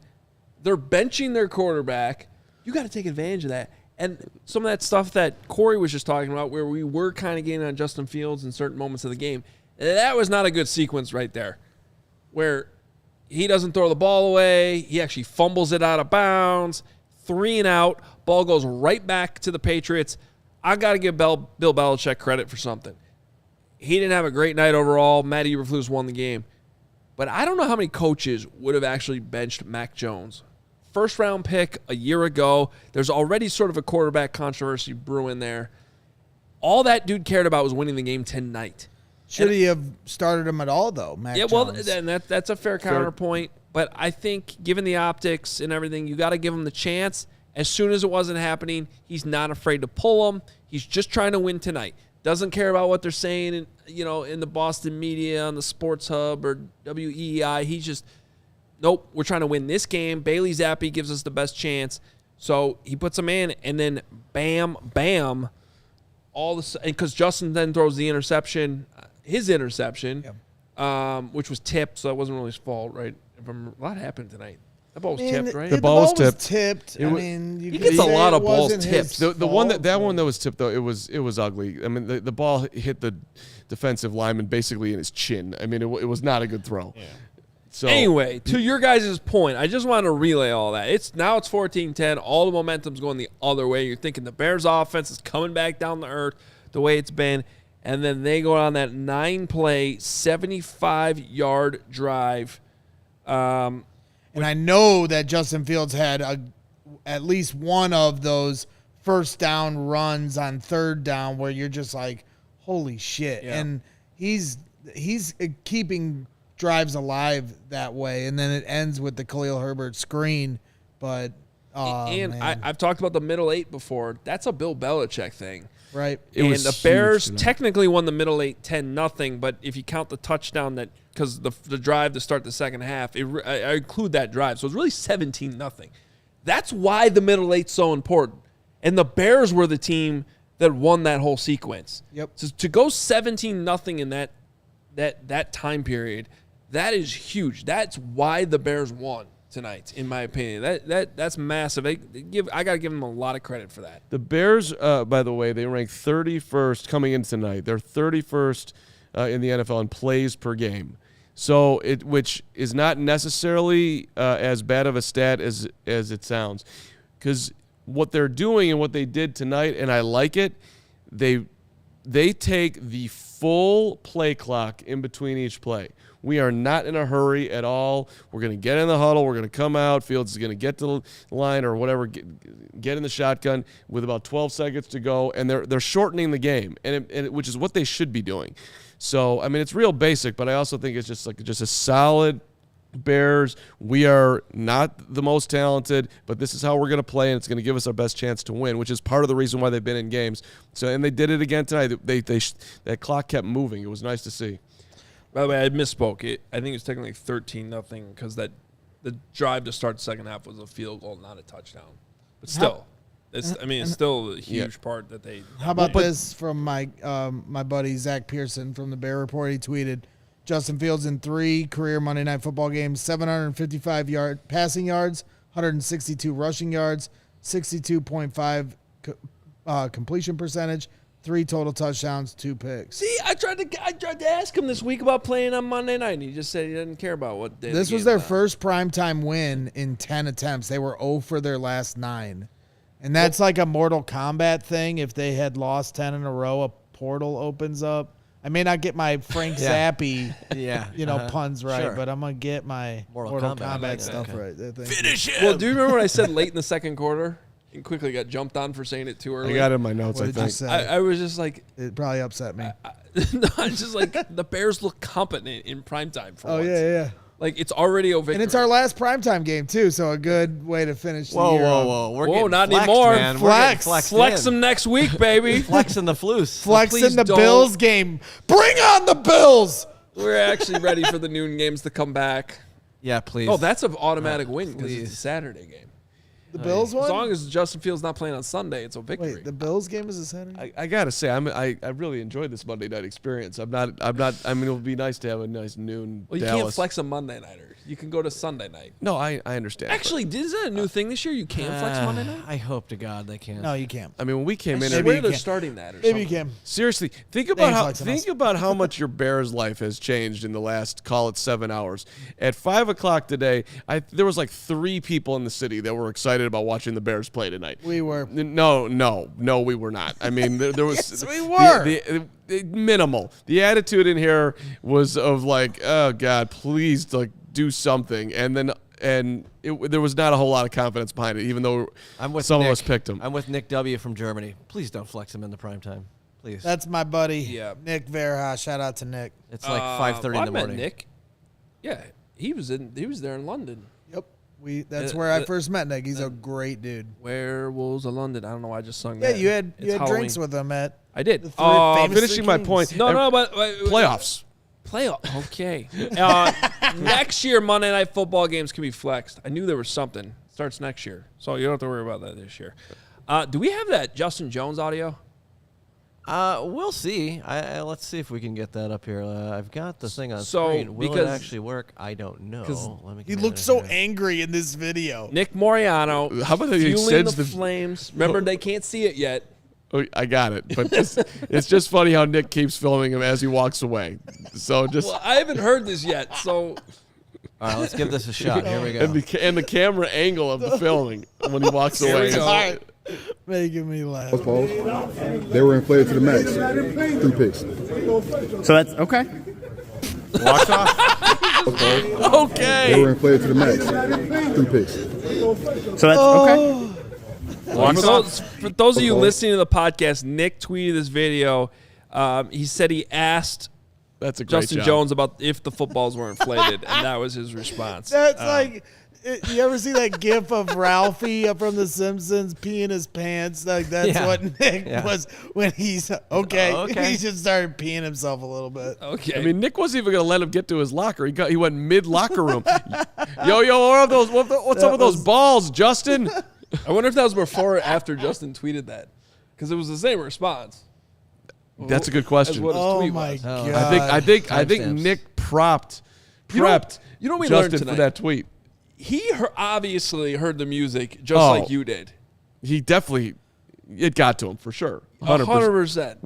They're benching their quarterback. You got to take advantage of that. And some of that stuff that Corey was just talking about where we were kind of getting on Justin Fields in certain moments of the game, that was not a good sequence right there where he doesn't throw the ball away. He actually fumbles it out of bounds. 3 and out. Ball goes right back to the Patriots. I got to give Bill Belichick credit for something. He didn't have a great night overall. Matt Eberflus won the game. But I don't know how many coaches would have actually benched Mac Jones. First-round pick a year ago. There's already sort of a quarterback controversy brewing there. All that dude cared about was winning the game tonight. Should he have started him at all, though, Mac Jones? Well, and that's a fair counterpoint. But I think, given the optics and everything, you got to give him the chance. As soon as it wasn't happening, he's not afraid to pull him. He's just trying to win tonight. Doesn't care about what they're saying, in the Boston media, on the Sports Hub or WEEI. He's just, nope, we're trying to win this game. Bailey Zappi gives us the best chance. So he puts him in, and then bam, because Justin then throws the interception, his interception, which was tipped, so that wasn't really his fault, right? A lot happened tonight. That ball was tipped, right? The ball was tipped. He gets a lot of balls tipped. The one that was tipped, though, it was ugly. I mean, the ball hit the defensive lineman basically in his chin. I mean, it was not a good throw. Yeah. So anyway, to your guys' point, I just wanted to relay all that. It's 14-10. All the momentum's going the other way. You're thinking the Bears' offense is coming back down to earth the way it's been, and then they go on that 9-play, 75-yard drive. And I know that Justin Fields had at least one of those first down runs on third down where you're just like, holy shit. Yeah. And he's keeping drives alive that way. And then it ends with the Khalil Herbert screen. But, I've talked about the middle 8 before. That's a Bill Belichick thing. Right. And the Bears technically won the middle 8 10-0, but if you count the touchdown because the drive to start the second half, I include that drive. So it's really 17-0. That's why the middle 8's so important. And the Bears were the team that won that whole sequence. Yep. So to go 17-0 in that time period, that is huge. That's why the Bears won tonight, in my opinion. That's massive. I got to give them a lot of credit for that. The Bears, by the way, they rank 31st coming in tonight. They're 31st in the NFL in plays per game. So which is not necessarily as bad of a stat as it sounds, because what they're doing and what they did tonight, and I like it, they take the full play clock in between each play. We are not in a hurry at all. We're going to get in the huddle. We're going to come out. Fields is going to get to the line or whatever, get in the shotgun with about 12 seconds to go, and they're shortening the game, and which is what they should be doing. So, I mean, it's real basic, but I also think it's just a solid Bears. We are not the most talented, but this is how we're going to play, and it's going to give us our best chance to win, which is part of the reason why they've been in games. So, and they did it again tonight. That clock kept moving. It was nice to see. By the way, I misspoke. I think it was technically 13-0 because the drive to start the second half was a field goal, not a touchdown. But still, it's still a huge part that they. How about this from my buddy Zach Pearson from the Bear Report? He tweeted, Justin Fields in 3 career Monday Night Football games, 755 passing yards, 162 rushing yards, 62.5 completion percentage, 3 total touchdowns, 2 picks. See, I tried to ask him this week about playing on Monday night, and he just said he didn't care about what day. This was their first primetime win in 10 attempts. They were 0 for their last 9. And that's like a Mortal Kombat thing. If they had lost 10 in a row, a portal opens up. I may not get my Frank Zappi, puns right, but I'm going to get my Mortal Kombat stuff right. Finish it! Well, do you remember what I said late in the second quarter? And quickly got jumped on for saying it too early. I got it in my notes, What did you say? I was just like... It probably upset me. No, it's just like the Bears look competent in primetime for once. Yeah. Like, it's already a victory. And it's our last primetime game, too, so a good way to finish the year. Whoa, not flexed, anymore. Man. Flex them next week, baby. Flexing the Flus. Flexing the Bills game. Bring on the Bills! We're actually ready for the noon games to come back. Yeah, please. Oh, that's an automatic win because it's a Saturday game. The Bills one? As long as Justin Fields not playing on Sunday, it's a victory. Wait, the Bills game is a Saturday? I gotta say, I really enjoyed this Monday night experience. I mean, it would be nice to have a nice noon. Well, you Dallas. can't flex a Monday nighter. You can go to Sunday night. No, I understand. Actually, is that a new thing this year? You can't flex Monday night? I hope to God they can. No, you can't. I mean, when we came in, I swear they're starting that or Maybe something. you can. Seriously, think about how much your Bears life has changed in the last, call it 7 hours. At 5 o'clock today, there was like 3 people in the city that were excited excited about watching the Bears play tonight. We were. No, we were not. I mean, there was Yes, we were. the minimal. The attitude in here was of like, oh God, please like do something, and there was not a whole lot of confidence behind it, even though some of us picked him. I'm with Nick W. from Germany. Please don't flex him in the primetime. Please. That's my buddy, Yeah. Nick Verha. Shout out to Nick. It's like 5:30 in the morning. Nick. Yeah, he was there in London. Yep. That's where I first met Nick. He's a great dude. Werewolves of London. I don't know why I just sung Yeah, that. you had It's drinks Halloween. with him at. I did. the famous Finishing Three my Kings. point. No, but Playoffs. Okay. Next year, Monday Night Football games can be flexed. I knew there was something. Starts next year, so you don't have to worry about that this year. Do we have that Justin Jones audio? We'll see. Let's see if we can get that up here. I've got the thing on So, screen. Will it because- actually work? I don't know. 'cause Let me He get looked it so here. angry in this video. Nick Moreano. How about that he fueling sends the the- flames? Remember, they can't see it yet. Oh, I got it, but it's just funny how Nick keeps filming him as he walks away. So just Well, I haven't heard this yet, so All right, let's give this a shot. Here we go. and the camera angle of the filming when he walks Here we away. go. All right. Making me laugh. Balls. They were inflated to the max. 3 picks. So that's okay. Walks off. They Okay. were inflated to the max. 3 picks. So that's okay. For those of you listening to the podcast, Nick tweeted this video. He said he asked That's a great Justin job. Jones about if the footballs were inflated, and that was his response. That's like, you ever see that gif of Ralphie from The Simpsons peeing his pants? Like, that's Yeah. what Nick Yeah. was when he's, okay. Okay. He just started peeing himself a little bit. Okay. I mean, Nick wasn't even gonna let him get to his locker. He went mid locker room. Yo, what are those? What's up with those balls, Justin? I wonder if that was before or after Justin tweeted that, because it was the same response. That's a good question. As what his Oh tweet my was. God. I think Timestamps. Nick prepped You know what we learned Justin for tonight? that tweet. He obviously heard the music just Oh. like you did. He definitely it got to him for sure. 100%.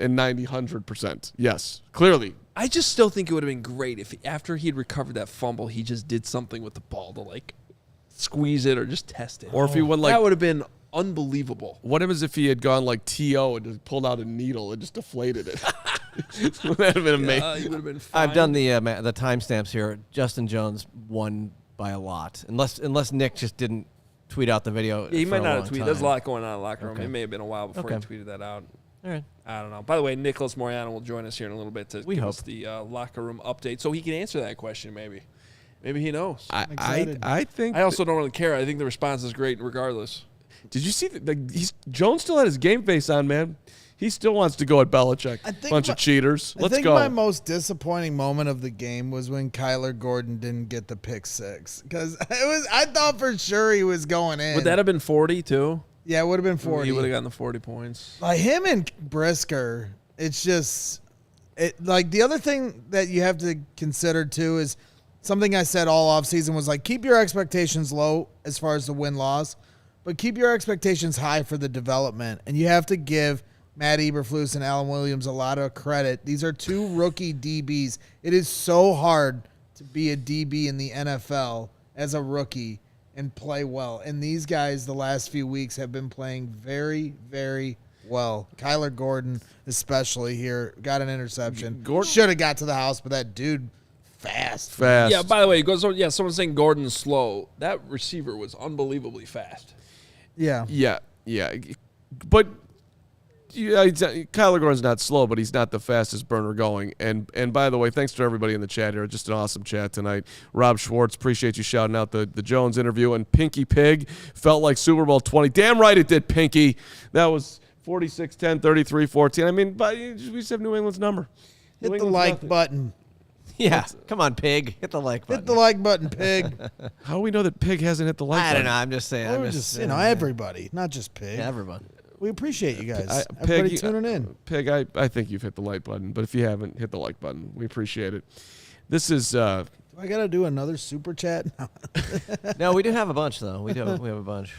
1,090%. Yes, clearly. I just still think it would have been great if after he'd recovered that fumble, he just did something with the ball to like squeeze it or just test it. Or if he went like that would have been unbelievable. what happens if he had gone like T.O. and just pulled out a needle and just deflated it? That'd have been amazing. He would have been fine. I've done the timestamps here. Justin Jones won by a lot, unless Nick just didn't tweet out the video. Yeah, he for might a not long have tweeted. time. There's a lot going on in the locker room. Okay. It may have been a while before Okay. he tweeted that out. All right. I don't know. By the way, Nicholas Moreano will join us here in a little bit to We give hope. us the locker room update, so he can answer that question. Maybe he knows. I excited. think. I also don't really care. I think the response is great regardless. Did you see Jones still had his game face on, man? He still wants to go at Belichick. I think Bunch my- of cheaters. I Let's think go. my most disappointing moment of the game was when Kyler Gordon didn't get the pick six, because I thought for sure he was going in. Would that have been 40 too? Yeah, it would have been 40. He would have gotten the 40 points. Like him and Brisker, it's just like the other thing that you have to consider too is something I said all offseason was like keep your expectations low as far as the win-loss, but keep your expectations high for the development. And you have to give Matt Eberflus and Alan Williams a lot of credit. These are two rookie DBs. It is so hard to be a DB in the NFL as a rookie and play well. And these guys the last few weeks have been playing very, very well. Kyler Gordon especially here got an interception. Should have got to the house, but that dude fast. Yeah, by the way, someone's saying Gordon's slow. That receiver was unbelievably fast. Yeah. Yeah. But Kyler Gordon's not slow, but he's not the fastest burner going. And by the way, thanks to everybody in the chat here. Just an awesome chat tonight. Rob Schwartz, appreciate you shouting out the Jones interview. And Pinky Pig felt like Super Bowl 20. Damn right it did, Pinky. That was 46-10, 33-14. I mean, but we just have New England's number. Hit New the England's like nothing. button. Yeah. Come on, Pig. Hit the like button. Hit the like button, pig. How do we know that Pig hasn't hit the like I don't button? know. I'm just saying. Or just, everybody, not just pig. Yeah, everyone. We appreciate you guys. Pig, Everybody tuning in. Pig, I think you've hit the like button, but if you haven't, hit the like button. We appreciate it. This is Do I got to do another super chat? No. No, we do have a bunch though. We have a bunch.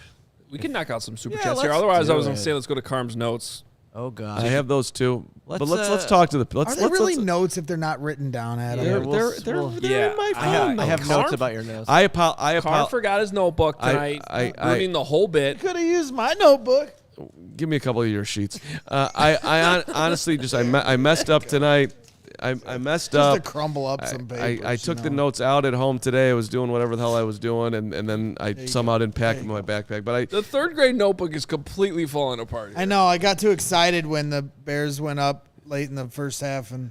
We can knock out some super Yeah, chats here. let's Otherwise, I was do going to it. say let's go to Carm's notes. Oh God. I have those too. But Let's, let's talk to the. Are they really notes if they're not written down, Adam? They're in my phone. I have Carm- notes about your notes. Carm forgot his notebook tonight, ruining the whole bit. Could have used my notebook. Give me a couple of your sheets. I honestly just I messed up tonight. I messed up. Just to crumble up some papers. I took the notes out at home today. I was doing whatever the hell I was doing, and then I somehow didn't pack them in my backpack. But The third grade notebook is completely falling apart. I know. I got too excited when the Bears went up late in the first half and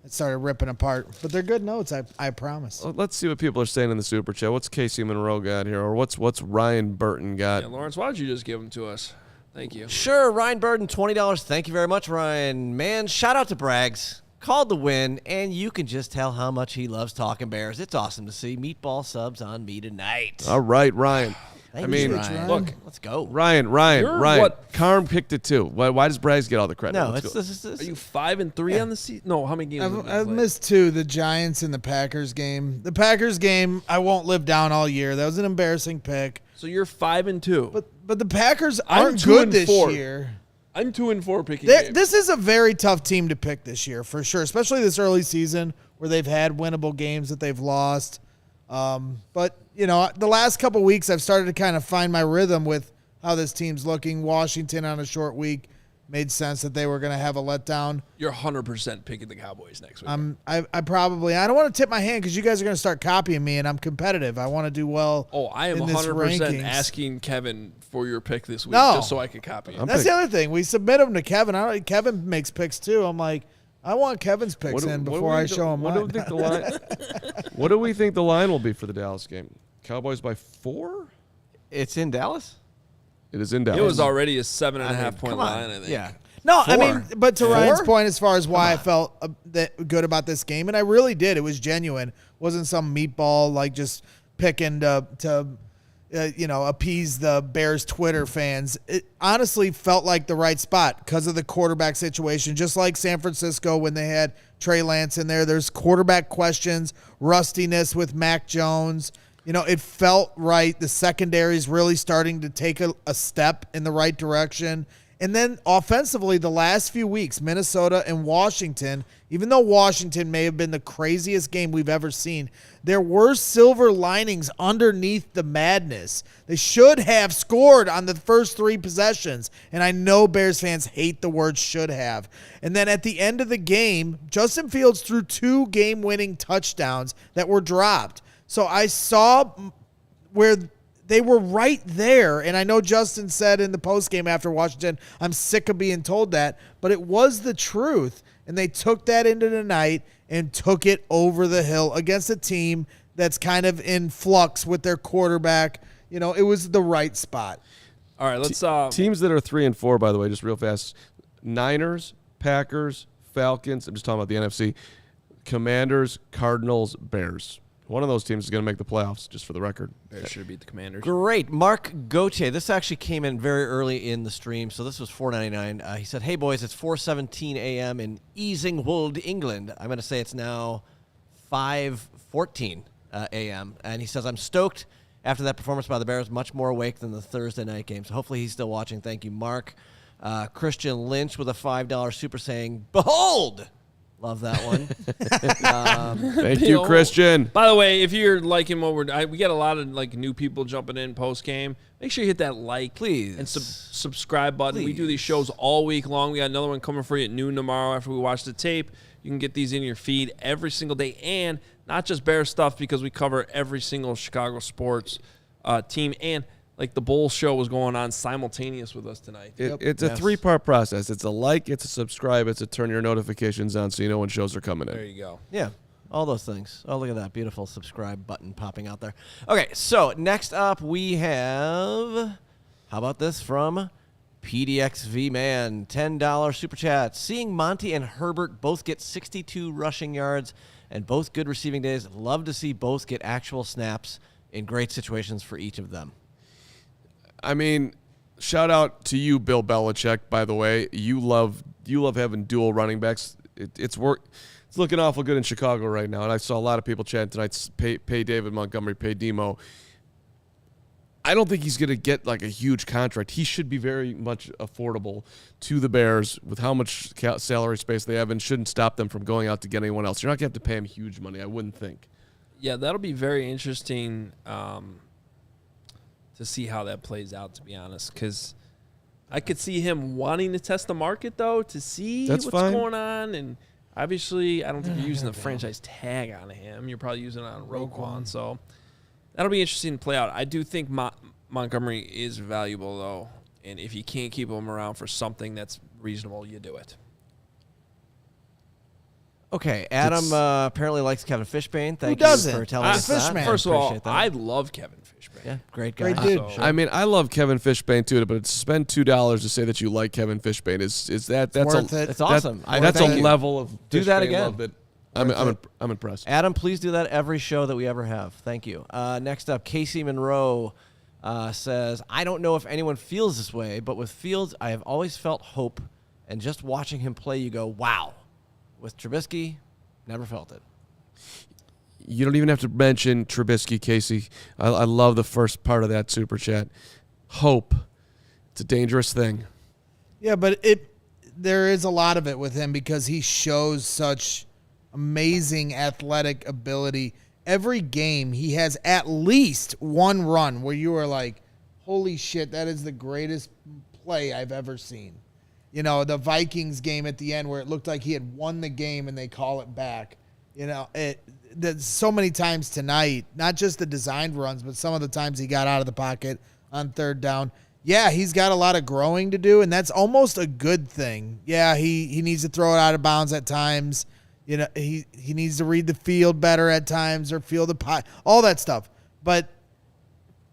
it started ripping apart. But they're good notes, I promise. Let's see what people are saying in the super chat. What's Casey Monroe got here, or what's Ryan Burton got? Yeah, Lawrence, why don't you just give them to us? Thank you. Sure, Ryan Burden, $20. Thank you very much, Ryan. Man, shout out to Braggs. Called the win, and you can just tell how much he loves talking Bears. It's awesome to see. Meatball subs on me tonight. All right, Ryan. Thank you, Ryan. look, let's go. Ryan. what? Carm picked it too. Why does Braggs get all the credit? No, Let's it's go. Are you 5-3 on the season? No, how many games? I've missed two, the Giants and the Packers game. The Packers game, I won't live down all year. That was an embarrassing pick. So you're 5-2. But the Packers I'm aren't 2 good and this 4. year. I'm 2-4 picking games. This is a very tough team to pick this year, for sure, especially this early season where they've had winnable games that they've lost. But, the last couple weeks I've started to kind of find my rhythm with how this team's looking. Washington on a short week made sense that they were going to have a letdown. You're 100% picking the Cowboys next week. I don't want to tip my hand because you guys are going to start copying me, and I'm competitive. I want to do well. Oh, I am in this 100% rankings. asking Kevin for your pick this week just so I can copy it. That's the other thing. We submit them to Kevin. Kevin makes picks too. I'm like, I want Kevin's picks in before I show him mine. What do we think the line will be for the Dallas game? Cowboys by 4? It's in Dallas? It is in Dallas. It was already a 7.5 point come on. line, I think. Yeah. No, 4. I mean, but to Ryan's 4? point, as far as why I felt good about this game, and I really did. It was genuine. It wasn't some meatball like just picking to appease the Bears Twitter fans. It honestly felt like the right spot because of the quarterback situation. Just like San Francisco when they had Trey Lance in there, there's quarterback questions, rustiness with Mac Jones. It felt right. The secondary's really starting to take a step in the right direction. And then offensively, the last few weeks, Minnesota and Washington, even though Washington may have been the craziest game we've ever seen, there were silver linings underneath the madness. They should have scored on the first 3 possessions. And I know Bears fans hate the word should have. And then at the end of the game, Justin Fields threw 2 game-winning touchdowns that were dropped. So I saw where they were right there, and I know Justin said in the postgame after Washington, I'm sick of being told that, but it was the truth, and they took that into the night and took it over the hill against a team that's kind of in flux with their quarterback. It was the right spot. All right, let's teams that are 3 and 4, by the way, just real fast. Niners, Packers, Falcons. I'm just talking about the NFC. Commanders, Cardinals, Bears. One of those teams is going to make the playoffs, just for the record. Bears should beat the Commanders. Great. Mark Gauthier. This actually came in very early in the stream, so this was $4.99. He said, hey, boys, it's 4:17 a.m. in Easingwold, England. I'm going to say it's now 5:14 a.m. And he says, I'm stoked after that performance by the Bears, much more awake than the Thursday night game. So hopefully he's still watching. Thank you, Mark. Christian Lynch with a $5 super saying, behold! Love that one. Thank you, Christian. By the way, if you're liking what we get a lot of new people jumping in post game. Make sure you hit that like, please, and subscribe button. Please. We do these shows all week long. We got another one coming for you at noon tomorrow after we watch the tape. You can get these in your feed every single day, and not just Bears stuff because we cover every single Chicago sports team and. The Bulls show was going on simultaneous with us tonight. It's a 3-part process. It's a like, it's a subscribe, it's a turn your notifications on so you know when shows are coming in. There you go. Yeah, all those things. Oh, look at that beautiful subscribe button popping out there. Okay, so next up we have, how about this from PDXV Man, $10 super chat. Seeing Monty and Herbert both get 62 rushing yards and both good receiving days. Love to see both get actual snaps in great situations for each of them. I mean, shout out to you, Bill Belichick, by the way. You love having dual running backs. It's looking awful good in Chicago right now, and I saw a lot of people chatting tonight, pay David Montgomery, pay Demo. I don't think he's going to get like a huge contract. He should be very much affordable to the Bears with how much salary space they have, and shouldn't stop them from going out to get anyone else. You're not going to have to pay him huge money, I wouldn't think. Yeah, that'll be very interesting to see how that plays out, to be honest, because I could see him wanting to test the market, though, to see what's going on. And obviously, I don't think you're using the franchise tag on him. You're probably using it on Roquan. So that'll be interesting to play out. I do think Montgomery is valuable, though. And if you can't keep him around for something that's reasonable, you do it. Okay, Adam apparently likes Kevin Fishbane. Thank Who you doesn't? for telling us that. Fishman. First of all, Appreciate that. I love Kevin Fishbane. Yeah, great guy. Great dude. So- I mean, I love Kevin Fishbane too, but to spend $2 to say that you like Kevin Fishbane that's worth it. It's awesome. That's Thank a you. level of Do that Fishbane again. love that I'm impressed. Adam, please do that every show that we ever have. Thank you. Next up, Casey Monroe says, I don't know if anyone feels this way, but with Fields, I have always felt hope, and just watching him play, you go, wow. With Trubisky, never felt it. You don't even have to mention Trubisky, Casey. I love the first part of that super chat. Hope. It's a dangerous thing. Yeah, but there is a lot of it with him because he shows such amazing athletic ability. Every game, he has at least one run where you are like, holy shit, that is the greatest play I've ever seen. You know, the Vikings game at the end where it looked like he had won the game and they call it back. You know, there's so many times tonight, not just the designed runs, but some of the times he got out of the pocket on third down. Yeah, he's got a lot of growing to do, and that's almost a good thing. Yeah, he needs to throw it out of bounds at times. You know, he needs to read the field better at times or feel the pot, all that stuff. But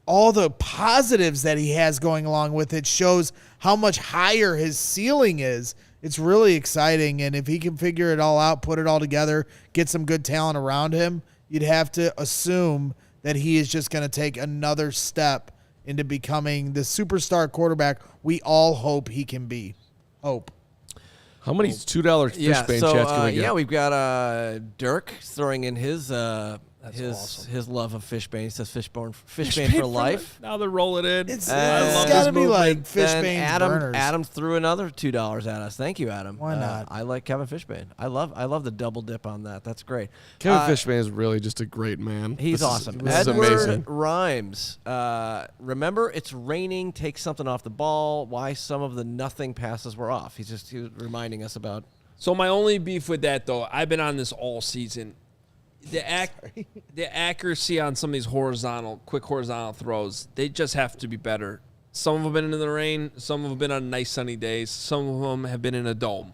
all the positives that he has going along with it shows how much higher his ceiling is. It's really exciting, and if he can figure it all out, put it all together, get some good talent around him, you'd have to assume that he is just going to take another step into becoming the superstar quarterback we all hope he can be. Hope. How many $2 Fishbane chats can we get? We've got Dirk throwing in his awesome. his love of Fishbane. He says Fishbane for life. Now they're rolling in. It's I love got this to be movement. like Then Fishbane's burners. Adam threw another $2 at us. Thank you, Adam. Why not? I like Kevin Fishbane. I love the double dip on that. That's great. Kevin Fishbane is really just a great man. He's This awesome. This is Edward amazing. Rhymes. Remember, it's raining. Take something off the ball. Why some of the nothing passes were off. He was reminding us about. So my only beef with that, though, I've been on this all season. The accuracy on some of these quick horizontal throws, they just have to be better. Some of them have been in the rain. Some of them have been on nice sunny days. Some of them have been in a dome.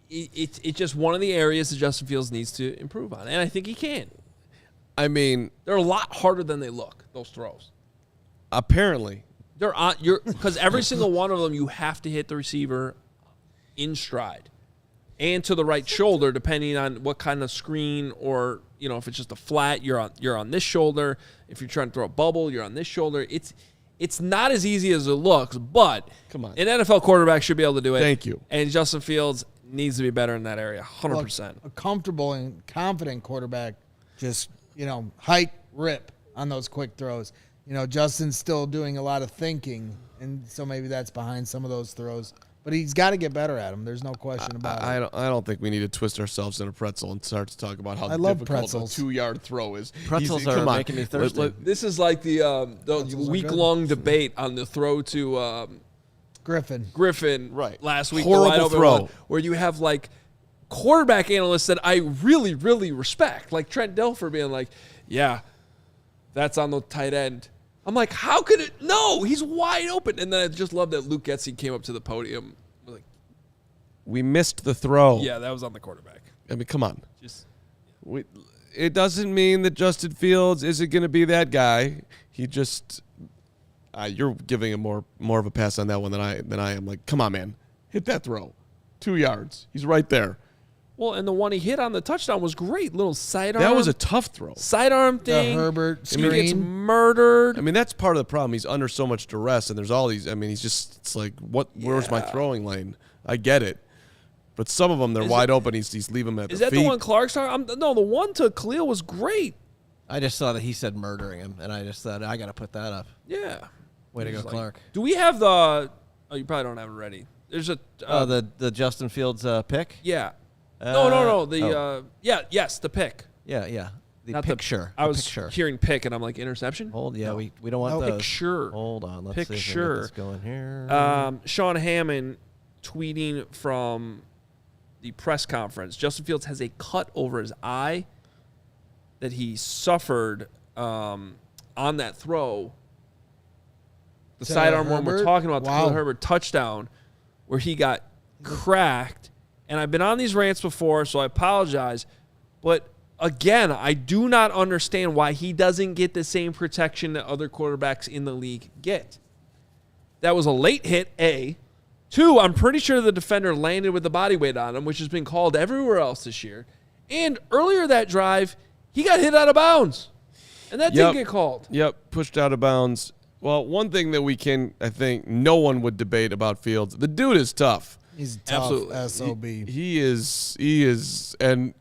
It's just one of the areas that Justin Fields needs to improve on, and I think he can. I mean, They're a lot harder than they look, those throws. apparently. They're on because every single one of them you have to hit the receiver in stride and to the right shoulder, depending on what kind of screen, or if it's just a flat, you're on this shoulder. If you're trying to throw a bubble, you're on this shoulder. It's not as easy as it looks, but Come on. an NFL quarterback should be able to do it. Thank you. And Justin Fields needs to be better in that area, 100%. A comfortable and confident quarterback just, hike, rip on those quick throws. Justin's still doing a lot of thinking, and so maybe that's behind some of those throws. But he's got to get better at them. There's no question about it. I don't think we need to twist ourselves in a pretzel and start to talk about how I love difficult pretzels. a 2-yard throw is. Pretzels Come are on. making me thirsty. This is like the are week-long debate on the throw to Griffin Right. last week. Horrible the wide open throw. one, where you have like quarterback analysts that I really, really respect, like Trent Dilfer being like, yeah, that's on the tight end. I'm like, how could it? No, he's wide open. And then I just love that Luke Getsy came up to the podium. Like, We missed the throw. yeah, that was on the quarterback. I mean, come on. Just It doesn't mean that Justin Fields isn't going to be that guy. He just you're giving him more of a pass on that one than I am. Like, come on, man, hit that throw, 2 yards. He's right there. well, and the one he hit on the touchdown was great. Little sidearm. That was a tough throw. sidearm The thing. Herbert He gets screen. murdered. I mean, that's part of the problem. He's under so much duress, and there's all these. I mean, it's like, where's my throwing lane? I get it. But some of them, they're wide open. He's leaving them at Is the that feet. the one Clark's talking? No, the one to Khalil was great. I just saw that he said murdering him, and I just thought, I got to put that up. Yeah. Way to go, Like, Clark. do we have the? Oh, you probably don't have it ready. There's a. The Justin Fields pick? Yeah. No. Yes, the pick. Yeah. The Not picture. I The was picture. hearing pick, and I'm like interception. Hold, yeah, we don't want No, those. picture. Hold on, let's see if we can get this going here. Sean Hammond tweeting from the press conference. Justin Fields has a cut over his eye that he suffered on that throw. The To sidearm one we're Herbert? talking about, the Wow. Khalil Herbert touchdown, where he got cracked. And I've been on these rants before, so I apologize. But again, I do not understand why he doesn't get the same protection that other quarterbacks in the league get. That was a late hit, A. 2, I'm pretty sure the defender landed with the body weight on him, which has been called everywhere else this year. And earlier that drive, he got hit out of bounds. And that didn't get called. Yep, pushed out of bounds. Well, one thing that I think no one would debate about Fields, the dude is tough. He's tough. Absolutely. SOB. He is, and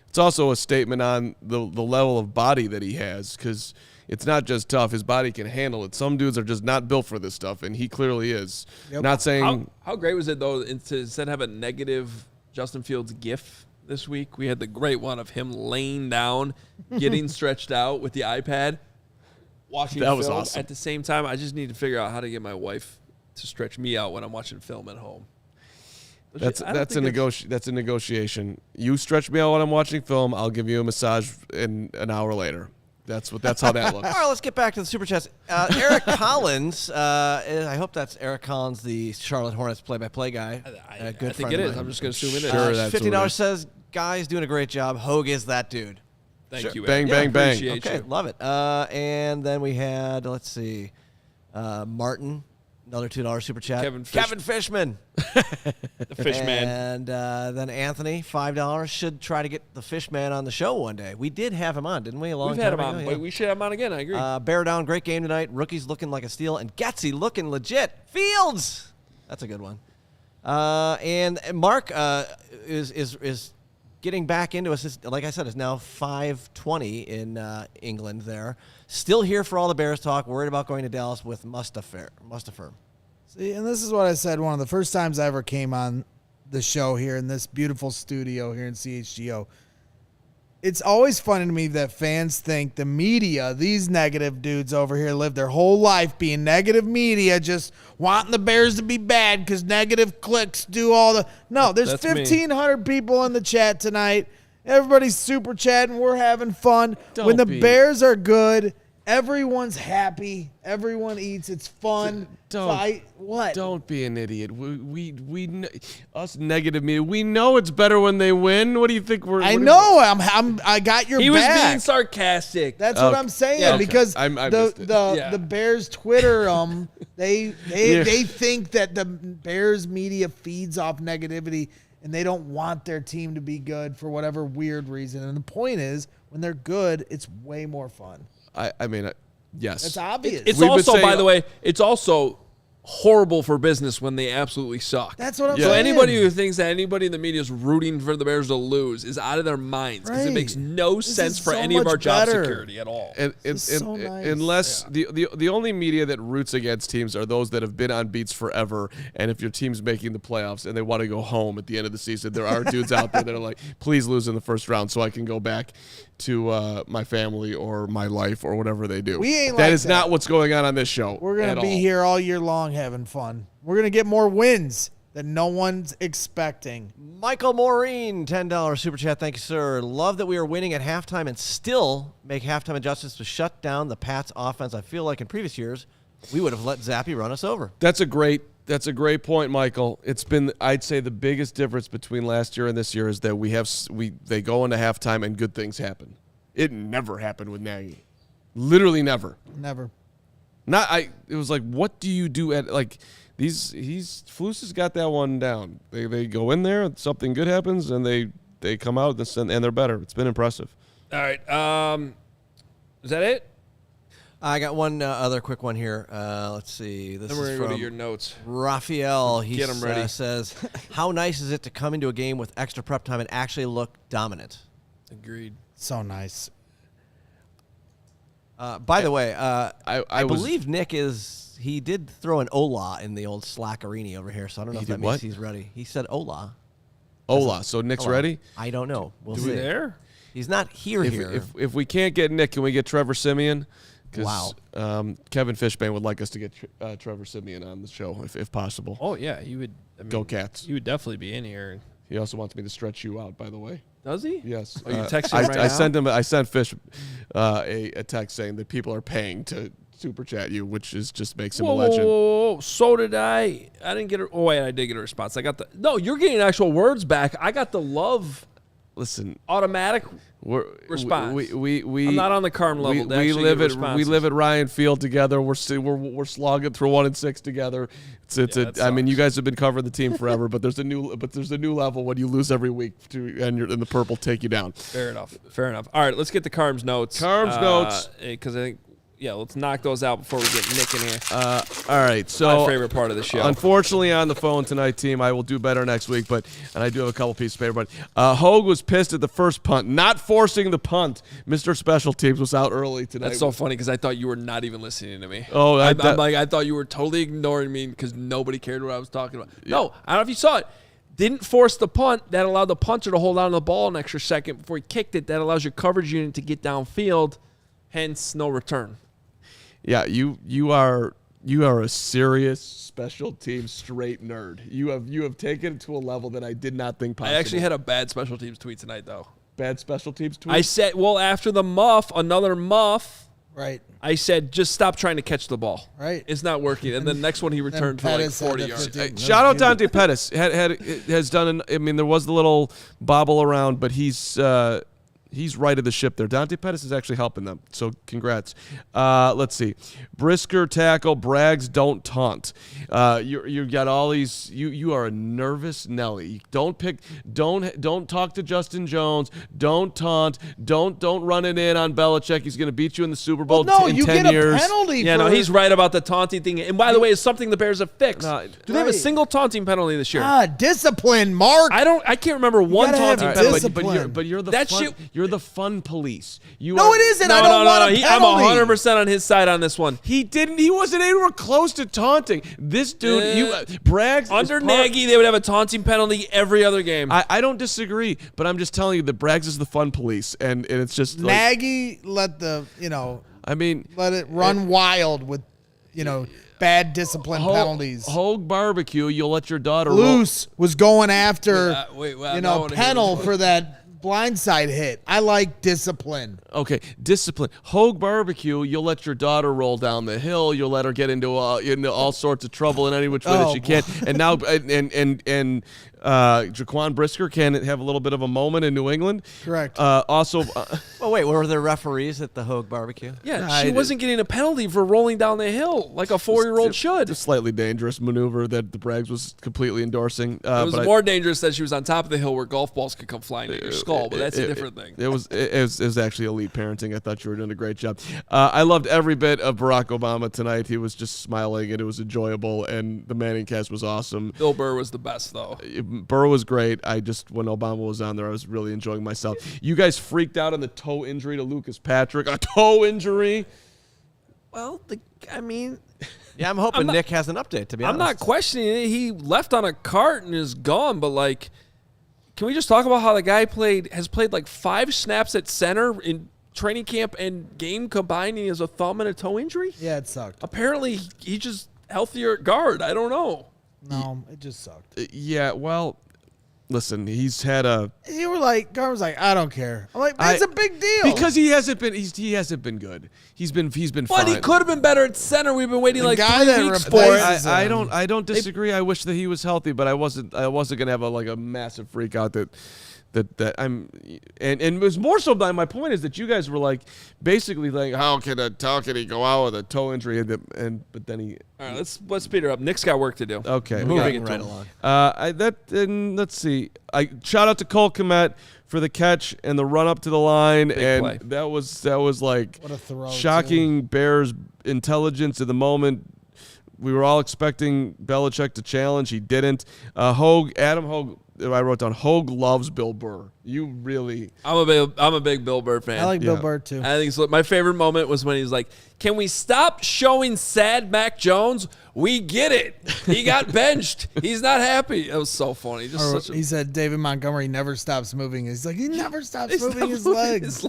it's also a statement on the level of body that he has, because it's not just tough. His body can handle it. Some dudes are just not built for this stuff, and he clearly is. Yep. Not saying How great was it, though, to instead of have a negative Justin Fields gif this week, we had the great one of him laying down, getting stretched out with the iPad, watching That was film. awesome. At the same time, I just need to figure out how to get my wife to stretch me out when I'm watching film at home. that's a negotiation. You stretch me out when I'm watching film, I'll give you a massage in an hour later. That's how that looks. All right, let's get back to the Super Chats. Eric Collins, I hope that's Eric Collins, the Charlotte Hornets play-by-play guy. I Good think friend it of is. mine. I'm just going to assume it is. Sure, that's what it $50 is. says, guys, doing a great job. Hoge is that dude. Thank you, Bang, Eric. bang, bang. Appreciate Okay, you. love it. And then we had, let's see, Martin, another $2 Super Chat. Kevin Fishman. The fish man. And then Anthony, $5. Should try to get the Fishman on the show one day. We did have him on, didn't we? A long We've time had him ago? on. Yeah. But we should have him on again. I agree. Bear down, great game tonight. Rookies looking like a steal, and Getsy looking legit. Fields, that's a good one. And Mark is getting back into us. Like I said, it's now 5:20 in England. There, still here for all the Bears talk. Worried about going to Dallas with Mustafa. See, and this is what I said one of the first times I ever came on the show here in this beautiful studio here in CHGO. It's always funny to me that fans think the media, these negative dudes over here, live their whole life being negative media, just wanting the Bears to be bad because negative clicks do all the... No, there's That's me. 1,500 people in the chat tonight. Everybody's super chatting. We're having fun. Don't When the be. Bears are good, everyone's happy. Everyone eats. It's fun. What? Don't be an idiot. Us negative media. We know it's better when they win. What do you think we're? I know. I got your He was back. being sarcastic. That's what Okay. I'm saying Yeah, okay. because I missed it. Yeah. the Bears Twitter they Yeah. think that the Bears media feeds off negativity and they don't want their team to be good for whatever weird reason. And the point is, when they're good, it's way more fun. I mean, yes. It's obvious. It's We've been also, saying- by the way, it's also horrible for business when they absolutely suck. That's what I'm Yeah. So saying. anybody who thinks that anybody in the media is rooting for the Bears to lose is out of their minds because it Right. makes no This sense is for so any of our much job better. security at all. This is so nice. Unless the only media that roots against teams are those that have been on beats forever, and if your team's making the playoffs and they want to go home at the end of the season, there are dudes out there that are like, please lose in the first round so I can go back to my family or my life or whatever they do. We ain't That like is that. not what's going on this show. We're going at to be all. here all year long having fun. We're going to get more wins that no one's expecting. Michael Maureen, $10 Super Chat. Thank you, sir. Love that we are winning at halftime and still make halftime adjustments to shut down the Pats offense. I feel like in previous years, we would have let Zappy run us over. That's a great point, Michael. It's been, I'd say, the biggest difference between last year and this year is that they go into halftime and good things happen. It never happened with Nagy. Literally never. Never. It was like, what do you do at like Flus has got that one down. They go in there, something good happens, and they come out and they're better. It's been impressive. All right. Is that it? I got one other quick one here. Let's see. This Then we're is going to go from to your notes. Raphael. He Get 'em ready. says, how nice is it to come into a game with extra prep time and actually look dominant? Agreed. So nice. By the way, I was- believe Nick he did throw an Ola in the old Slackerini over here, so I don't know if did that means what? he's ready. He said Ola. Ola. So Nick's Ola. ready? I don't know. We'll Is see. he there? He's not here. If we can't get Nick, can we get Trevor Simeon? Wow. Kevin Fishbane would like us to get Trevor Simeon on the show if possible. Oh yeah, you would. I mean, Go Cats. You would definitely be in here. He also wants me to stretch you out, by the way. Does he? Yes. Oh, you texting him right now? I sent Fish a text saying that people are paying to super chat you, which just makes him a legend. Whoa. So did I. I didn't get it. Oh wait, I did get a response. I got the. No, you're getting actual words back. I got the love. Listen, Automatic response. I'm not on the Carm level. We live at Ryan Field together. We're slogging through 1 and 6 together. I mean, you guys have been covering the team forever, but there's a new level when you lose every week and the purple take you down. Fair enough. All right, let's get to Carm's notes. Because I think. Yeah, let's knock those out before we get Nick in here. All right, so my favorite part of the show. Unfortunately, on the phone tonight, team. I will do better next week, and I do have a couple pieces of paper. But Hoge was pissed at the first punt, not forcing the punt. Mr. Special Teams was out early tonight. That's so funny because I thought you were not even listening to me. Oh, I thought you were totally ignoring me because nobody cared what I was talking about. Yeah. No, I don't know if you saw it. Didn't force the punt. That allowed the punter to hold on to the ball an extra second before he kicked it. That allows your coverage unit to get downfield, hence no return. Yeah, you are a serious special teams straight nerd. You have taken it to a level that I did not think possible. I actually had a bad special teams tweet tonight, though. Bad special teams tweet? I said, after the another muff. Right. I said, just stop trying to catch the ball. Right. It's not working. And the next one he returned for like 40 yards. Shout out Dante Pettis. Has done. There was the little bobble around, but he's right of the ship there. Dante Pettis is actually helping them, so congrats. Let's see. Brisker tackle, Braggs don't taunt. You've got all these. You are a nervous Nelly. Don't talk to Justin Jones. Don't taunt. Don't run it in on Belichick. He's going to beat you in the Super Bowl in 10 years. No, you get a penalty. Yeah, no, he's right about the taunting thing. And by the way, it's something the Bears have fixed. Do they have a Right. single taunting penalty this year? Discipline, Mark. I can't remember one gotta have taunting discipline. penalty. But you're the That fun, shit- You're the fun police. It isn't. I don't want a I'm penalty. 100% on his side on this one. He wasn't anywhere close to taunting. This dude, Braggs. Under Nagy, they would have a taunting penalty every other game. I don't disagree, but I'm just telling you that Braggs is the fun police, and it's just like, Nagy let let it run wild with, bad discipline penalties. Hoge barbecue, you'll let your daughter Loose was going after, Pennell Pennell for that blindside hit. I like discipline. Okay, discipline. Hoge barbecue, you'll let your daughter roll down the hill. You'll let her get into all sorts of trouble in any which way that she can. And now, Jaquan Brisker can have a little bit of a moment in New England. Correct. Also, Wait, were there referees at the Hoge barbecue? Yeah, she wasn't getting a penalty for rolling down the hill like a 4-year-old should. a slightly dangerous maneuver that the Braggs was completely endorsing. It was more dangerous that she was on top of the hill where golf balls could come flying at your skull, but that's a different thing. It was actually elite parenting. I thought you were doing a great job. I loved every bit of Barack Obama tonight. He was just smiling, and it was enjoyable, and the Manning cast was awesome. Bill Burr was the best, though. Burrow was great. When Obama was on there, I was really enjoying myself. You guys freaked out on the toe injury to Lucas Patrick. A toe injury? Well, Yeah, I'm hoping Nick has an update, to be honest. I'm not questioning it. He left on a cart and is gone, but can we just talk about how the guy has played like 5 snaps at center in training camp and game combined, and he has a thumb and a toe injury? Yeah, it sucked. Apparently, he's just healthier at guard. I don't know. No, it just sucked. Yeah, well, listen, he's had a... You were like, Carm was like, I don't care. I'm like, it's a big deal. Because he hasn't been good. He's been fine. But he could have been better at center. We've been waiting The like guy 3 that weeks for replaces it. I don't disagree. I wish that he was healthy, but I wasn't gonna have a massive freak out that I'm and it was more so my point is that you guys were like basically like how can he go out with a toe injury but then he. All right, let's speed her up. Nick's got work to do. Okay, Moving right along. Let's see. I shout out to Cole Kmet for the catch and the run up to the line, Big play. that was like What a throw, shocking Bears intelligence at the moment. We were all expecting Belichick to challenge. He didn't. Adam Hoge I wrote down Hoge loves Bill Burr. You really. I'm a big Bill Burr fan. I like Bill Burr too. I think my favorite moment was when he was like, "Can we stop showing sad Mac Jones? We get it. He got benched. He's not happy." It was so funny. He said David Montgomery never stops moving. He's like, he never stops moving his legs.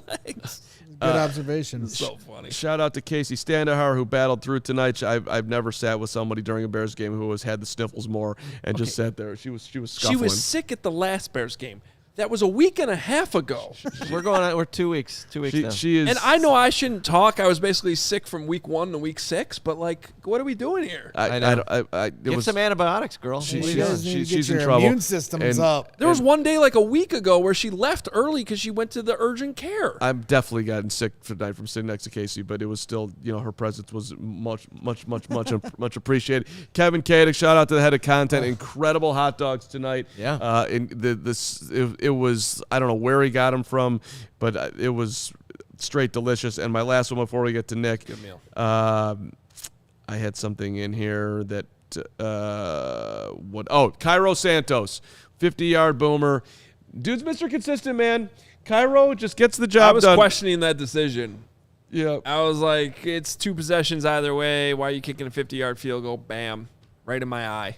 Good observation. So funny. Shout out to Casey Standahar, who battled through tonight. I've never sat with somebody during a Bears game who has had the sniffles more and just sat there. She was scuffling. She was sick at the last Bears game. That was a week and a half ago. We're 2 weeks. 2 weeks now. She is. And I know I shouldn't talk. I was basically sick from week 1 to week 6, but like, what are we doing here? Get some antibiotics, girl. She's in your trouble. Immune system's up. There was one day like a week ago where she left early because she went to the urgent care. I'm definitely gotten sick tonight from sitting next to Casey, but it was still, her presence was much appreciated. Kevin Kadick, shout out to the head of content. Incredible hot dogs tonight. Yeah. It was, I don't know where he got them from, but it was straight delicious. And my last one before we get to Nick. Good meal. I had something in here that Cairo Santos, 50-yard boomer. Dude's Mr. Consistent, man. Cairo just gets the job done. I was questioning that decision. Yeah. I was like, it's 2 possessions either way. Why are you kicking a 50-yard field goal? Bam. Right in my eye.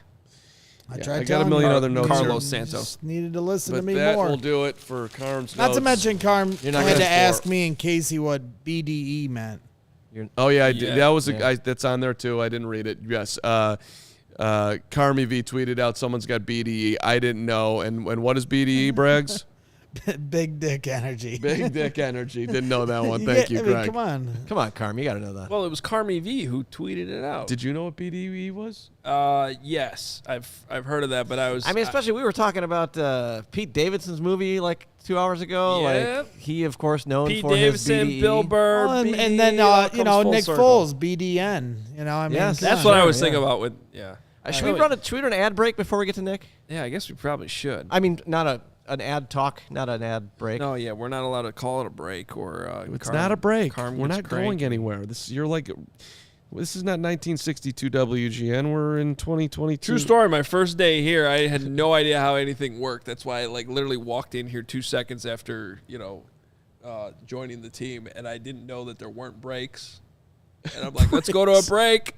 I got a million other notes. Carlos here. Santos just needed to listen to me that more. will do it for Carm's Not notes. to mention, Carm You're not had gonna to score. ask me and Casey what BDE meant. Oh yeah, I did. Yeah. That was that's on there too. I didn't read it. Yes. Carmy V tweeted out someone's got BDE. I didn't know. And what is BDE, Braggs? Big dick energy. Big dick energy. Didn't know that one. Thank you, Greg. Come on. Come on, Carm. You got to know that. Well, it was Carmy V who tweeted it out. Did you know what BDE was? Yes, I've heard of that, but I was. I mean, especially we were talking about Pete Davidson's movie like 2 hours ago. Yeah. Like he, of course, known Pete for Davidson, his BDE. Bill Burr, Well, BDE, and then comes Nick full circle. Foles, BDN. I mean, Yes. That's come what on. I was Sure, thinking yeah. about with Should we run an ad break before we get to Nick? Yeah, I guess we probably should. I mean, not an ad talk, not an ad break. No, yeah, we're not allowed to call it a break or. It's not a break. Carm We're gets not going cranky. anywhere. This is not 1962 WGN. We're in 2022. True story. My first day here, I had no idea how anything worked. That's why I literally walked in here 2 seconds after joining the team, and I didn't know that there weren't breaks. And I'm like, let's go to a break.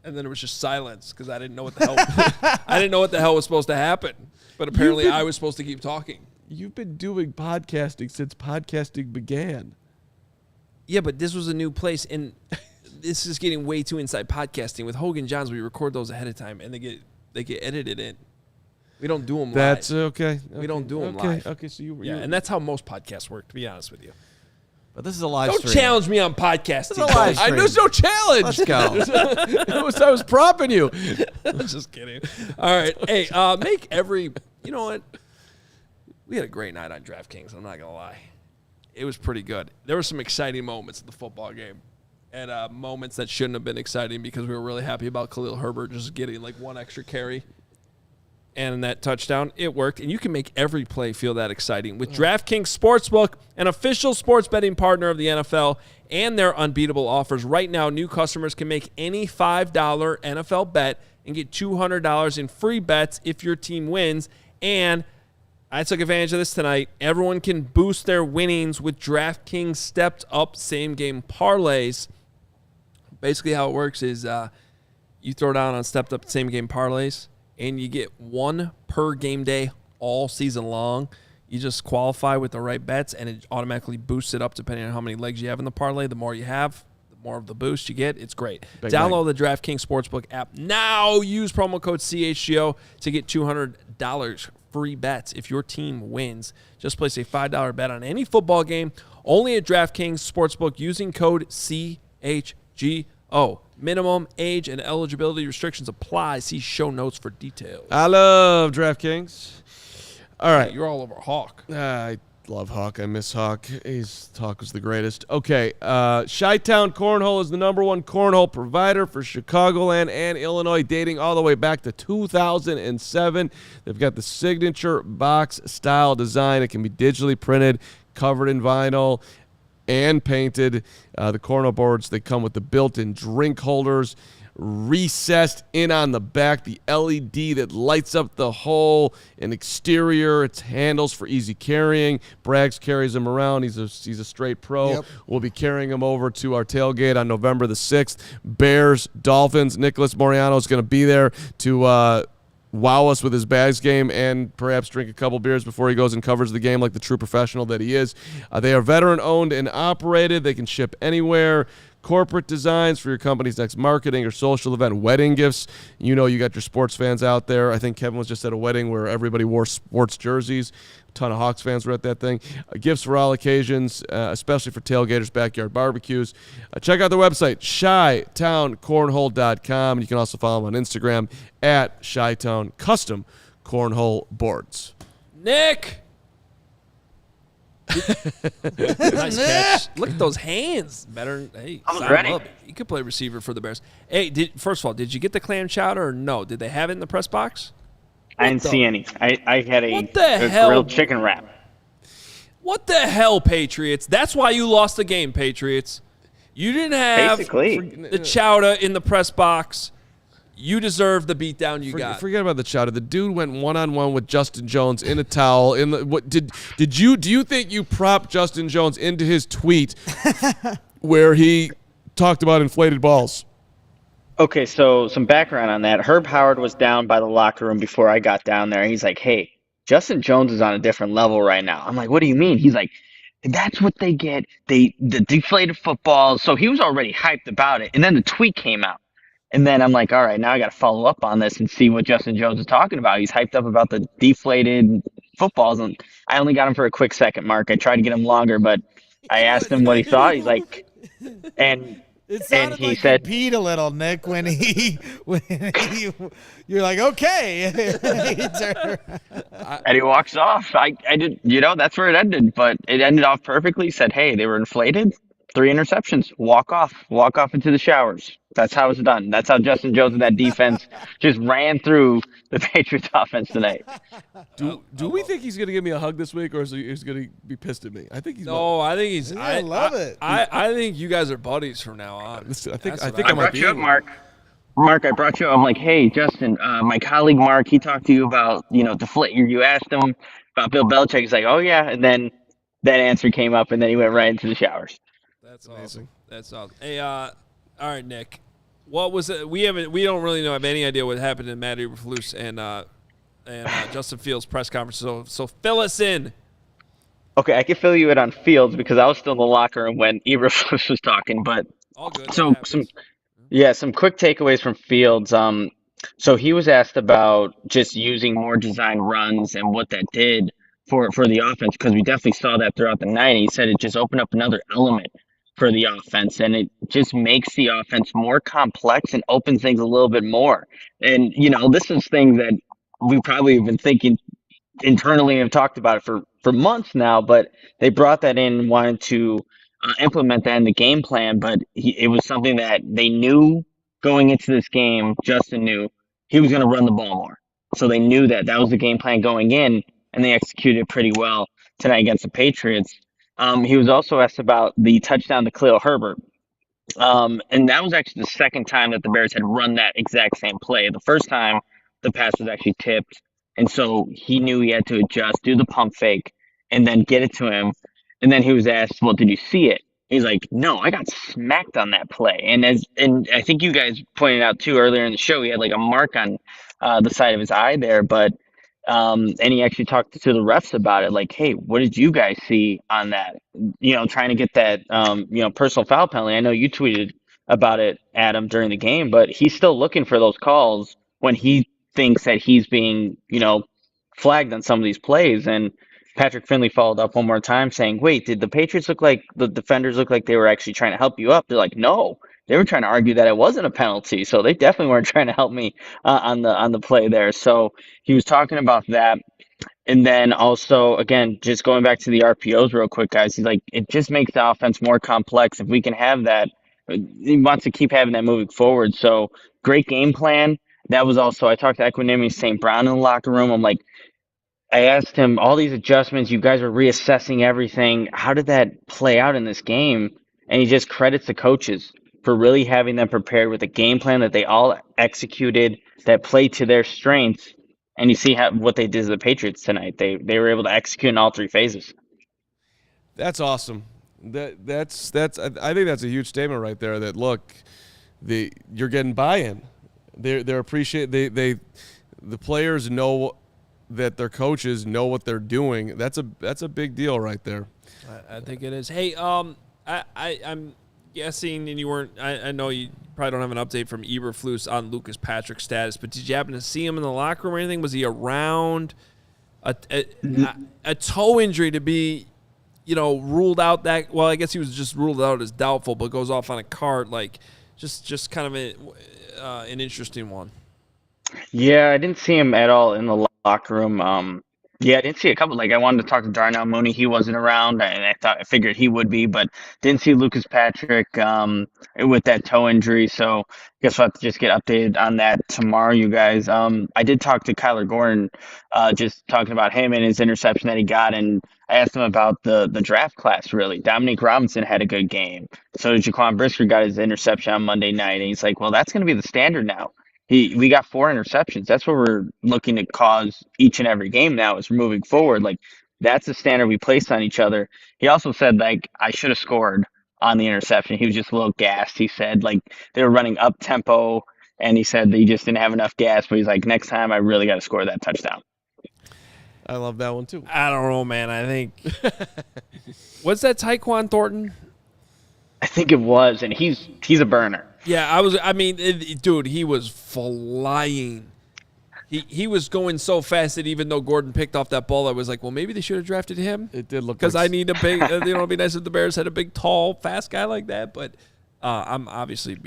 And then it was just silence because I didn't know what the hell. I didn't know what the hell was supposed to happen. But apparently, I was supposed to keep talking. You've been doing podcasting since podcasting began. Yeah, but this was a new place, and this is getting way too inside podcasting. With Hogan Johns, we record those ahead of time, and they get edited in. We don't do them live. That's okay. We don't do them live. Okay, so you Yeah, and that's how most podcasts work, to be honest with you. But this is a live Don't stream. challenge me on podcasting. It's a live stream. there's no challenge. Let's go. I was propping you. I'm just kidding. All right. Hey, make every... You know what? We had a great night on DraftKings. I'm not going to lie. It was pretty good. There were some exciting moments in the football game. And moments that shouldn't have been exciting because we were really happy about Khalil Herbert just getting like one extra carry. And that touchdown, it worked. And you can make every play feel that exciting with DraftKings Sportsbook, an official sports betting partner of the NFL, and their unbeatable offers. Right now, new customers can make any $5 NFL bet and get $200 in free bets if your team wins. And I took advantage of this tonight. Everyone can boost their winnings with DraftKings stepped-up same-game parlays. Basically how it works is you throw down on stepped-up same-game parlays, and you get one per game day all season long. You just qualify with the right bets, and it automatically boosts it up depending on how many legs you have in the parlay. The more you have, the more of the boost you get. It's great. Download the DraftKings Sportsbook app now. Use promo code CHGO to get $200 free bets if your team wins. Just place a $5 bet on any football game only at DraftKings Sportsbook using code CHGO. Minimum age and eligibility restrictions apply. See show notes for details. I love DraftKings. All right. You're all over Hawk. I love Hawk. I miss Hawk. Hawk was the greatest. Okay. Chi-Town Cornhole is the #1 cornhole provider for Chicagoland and Illinois, dating all the way back to 2007. They've got the signature box style design. It can be digitally printed, covered in vinyl, and painted. The cornhole boards, they come with the built-in drink holders. recessed in on the back, the LED that lights up the hull and exterior. It's handles for easy carrying. Braggs carries him around. He's a straight pro. Yep. We'll be carrying him over to our tailgate on November the 6th. Bears, Dolphins. Nicholas Moreano is going to be there to wow us with his bags game and perhaps drink a couple beers before he goes and covers the game like the true professional that he is. They are veteran-owned and operated. They can ship anywhere. Corporate designs for your company's next marketing or social event, wedding gifts. You know you got your sports fans out there. I think Kevin was just at a wedding where everybody wore sports jerseys. A ton of Hawks fans were at that thing. Gifts for all occasions, especially for tailgaters, backyard barbecues. Check out their website, ChyTownCornhole.com. You can also follow them on Instagram at ChyTown Custom Cornhole Boards. Nick! Nice catch. Look at those hands. Better. Hey, I was sign ready. him up. You could play receiver for the Bears. Hey, first of all, did you get the clam chowder or no? Did they have it in the press box? I didn't see any. I had What the hell? grilled chicken wrap. What the hell, Patriots? That's why you lost the game, Patriots. You didn't have Basically. the chowder in the press box. You deserve the beatdown you got. Forget about the chowder. The dude went one-on-one with Justin Jones in a towel. Do you think you propped Justin Jones into his tweet where he talked about inflated balls? Okay, so some background on that. Herb Howard was down by the locker room before I got down there. He's like, hey, Justin Jones is on a different level right now. I'm like, what do you mean? He's like, that's what they get. The deflated footballs. So he was already hyped about it. And then the tweet came out. And then I'm like, all right, now I got to follow up on this and see what Justin Jones is talking about. He's hyped up about the deflated footballs. And I only got him for a quick second, Mark. I tried to get him longer, but I asked him what he thought. He's like, and It sounded he like said, he peed a little, Nick, when you're like, okay. and he walks off. I did, that's where it ended, but it ended off perfectly. He said, hey, they were inflated. 3 interceptions. Walk off into the showers. That's how it's done. That's how Justin Jones and that defense just ran through the Patriots offense tonight. Do we think he's going to give me a hug this week, or is he going to be pissed at me? I think he's. No, I think he's. I love it. I think you guys are buddies from now on. I think I I might brought be. you up, Mark. Mark, I brought you up. I'm like, hey, Justin, my colleague Mark, he talked to you about, you asked him about Bill Belichick. He's like, oh, yeah. And then that answer came up, and then he went right into the showers. That's amazing. That's awesome. Hey, all right, Nick. What was it? We don't really have any idea what happened in Matt Eberflus and Justin Fields press conference. So fill us in. Okay, I can fill you in on Fields because I was still in the locker room when Eberflus was talking, but All good. some quick takeaways from Fields. So he was asked about just using more design runs and what that did for the offense, because we definitely saw that throughout the night. He said it just opened up another element for the offense, and it just makes the offense more complex and opens things a little bit more. And, this is things that we probably have been thinking internally and have talked about it for months now, but they brought that in and wanted to implement that in the game plan. But it was something that they knew going into this game. Justin knew he was going to run the ball more. So they knew that was the game plan going in, and they executed pretty well tonight against the Patriots. He was also asked about the touchdown to Khalil Herbert. And that was actually the second time that the Bears had run that exact same play. The first time, the pass was actually tipped. And so he knew he had to adjust, do the pump fake, and then get it to him. And then he was asked, well, did you see it? He's like, no, I got smacked on that play. And I think you guys pointed out too earlier in the show, he had like a mark on the side of his eye there. But and he actually talked to the refs about it, like, hey, what did you guys see on that? Trying to get that personal foul penalty. I know you tweeted about it, Adam, during the game, but he's still looking for those calls when he thinks that he's being, flagged on some of these plays. And Patrick Finley followed up one more time saying, wait, did the Patriots look like the defenders look like they were actually trying to help you up? They're like, no, they were trying to argue that it wasn't a penalty. So they definitely weren't trying to help me on the play there. So he was talking about that. And then also, again, just going back to the RPOs real quick, guys, he's like, it just makes the offense more complex. If we can have that, he wants to keep having that moving forward. So great game plan. That was also, I talked to Equanimity St. Brown in the locker room. I'm like, I asked him, all these adjustments, you guys are reassessing everything. How did that play out in this game? And he just credits the coaches for really having them prepared with a game plan that they all executed, that played to their strengths. And you see what they did to the Patriots tonight. They were able to execute in all three phases. That's awesome. That's I think that's a huge statement right there. That look, you're getting buy-in. They're appreciate the players know that their coaches know what they're doing. That's a big deal right there. I think it is. Hey, I'm guessing, and you weren't. I know you probably don't have an update from Eberflus on Lucas Patrick's status, but did you happen to see him in the locker room or anything? Was he around? A toe injury to be, ruled out that. Well, I guess he was just ruled out as doubtful, but goes off on a cart. Like, just kind of an interesting one. Yeah, I didn't see him at all in the locker room. Yeah, I didn't see a couple. Like, I wanted to talk to Darnell Mooney. He wasn't around, and I figured he would be, but didn't see Lucas Patrick with that toe injury. So I guess we'll have to just get updated on that tomorrow, you guys. I did talk to Kyler Gordon, just talking about him and his interception that he got, and I asked him about the draft class, really. Dominique Robinson had a good game. So Jaquan Brisker got his interception on Monday night, and he's like, well, that's going to be the standard now. We got 4 interceptions. That's what we're looking to cause each and every game now as we're moving forward. Like, that's the standard we placed on each other. He also said, like, I should have scored on the interception. He was just a little gassed. He said, like, they were running up tempo, and he said that he just didn't have enough gas. But he's like, next time I really got to score that touchdown. I love that one too. I don't know, man. I think what's that, Tyquan Thornton? I think it was, and he's a burner. Yeah, dude, he was flying. He was going so fast that even though Gordon picked off that ball, I was like, well, maybe they should have drafted him. It did look because I need a big. It'd be nice if the Bears had a big, tall, fast guy like that. But I'm obviously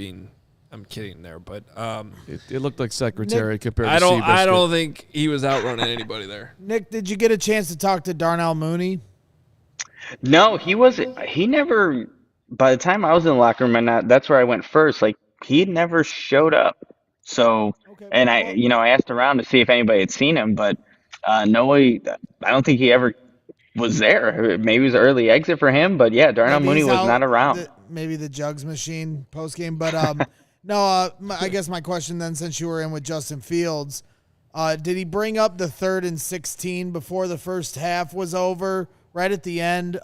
I'm kidding there, but it looked like Secretary Nick, compared to I Seabiscuit. don't think he was outrunning anybody there. Nick, did you get a chance to talk to Darnell Mooney? No, he never. By the time I was in the locker room, and that's where I went first. Like, he never showed up. So, and I asked around to see if anybody had seen him, but nobody. I don't think he ever was there. Maybe it was an early exit for him, but yeah, Darnell Mooney was not around. Maybe the Jugs machine post game, but no. I guess my question then, since you were in with Justin Fields, did he bring up the 3rd and 16 before the first half was over? Right at the end.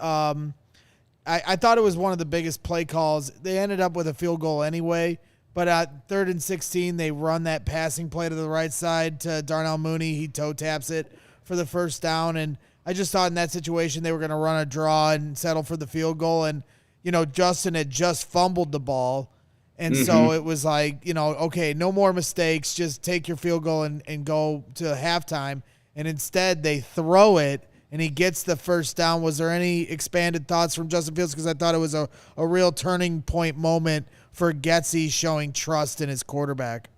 I thought it was one of the biggest play calls. They ended up with a field goal anyway, but at 3rd and 16, they run that passing play to the right side to Darnell Mooney. He toe taps it for the first down, and I just thought in that situation they were going to run a draw and settle for the field goal, and Justin had just fumbled the ball, and so it was like, okay, no more mistakes, just take your field goal and go to halftime, and instead they throw it, and he gets the first down. Was there any expanded thoughts from Justin Fields? Because I thought it was a real turning point moment for Getsy showing trust in his quarterback.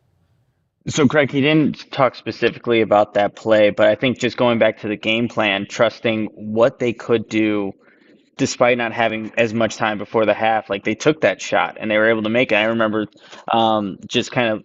So, Craig, he didn't talk specifically about that play, but I think just going back to the game plan, trusting what they could do despite not having as much time before the half. Like, they took that shot, and they were able to make it. I remember just kind of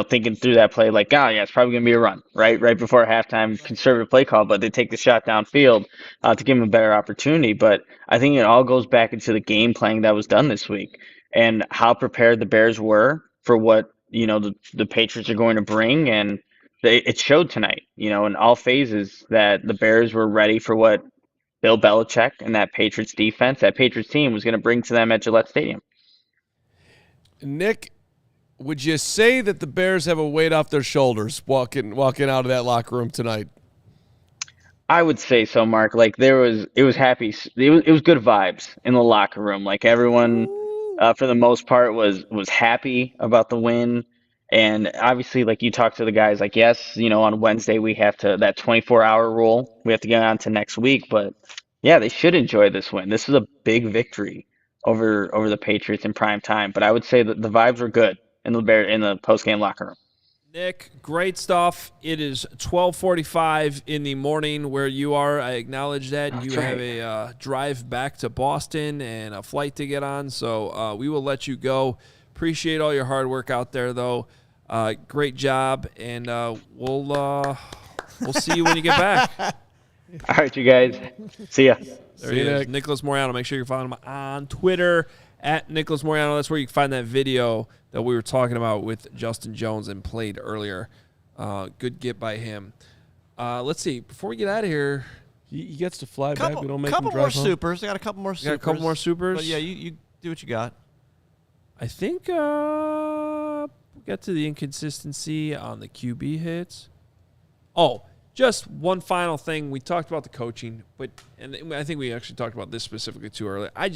thinking through that play, like, yeah, it's probably going to be a run, right before halftime, conservative play call, but they take the shot downfield to give them a better opportunity. But I think it all goes back into the game planning that was done this week and how prepared the Bears were for what, the Patriots are going to bring. And it showed tonight, in all phases that the Bears were ready for what Bill Belichick and that Patriots defense, that Patriots team was going to bring to them at Gillette Stadium. Nick, would you say that the Bears have a weight off their shoulders walking out of that locker room tonight? I would say so, Mark. Like, it was happy. It was good vibes in the locker room. Like, everyone, for the most part, was happy about the win. And obviously, like, you talk to the guys, like, yes, on Wednesday we have that 24-hour rule. We have to get on to next week. But yeah, they should enjoy this win. This is a big victory over the Patriots in prime time. But I would say that the vibes were good in the post-game locker room. Nick, great stuff. It is 12:45 in the morning where you are. I acknowledge that. That's you right. have a drive back to Boston and a flight to get on, so we will let you go. Appreciate all your hard work out there, though. Great job, and we'll see you when you get back. All right, you guys. See ya. There he is, Nicholas Moreano. Make sure you're following him on Twitter at Nicholas Moreano. That's where you can find that video that we were talking about with Justin Jones and played earlier. Good get by him. Let's see. Before we get out of here, He gets to fly back. We don't make him couple drive more home. supers. I got a couple more supers. got a couple more supers. But yeah, you do what you got. I think we'll get to the inconsistency on the QB hits. Oh, just one final thing. We talked about the coaching, and I think we actually talked about this specifically too earlier. I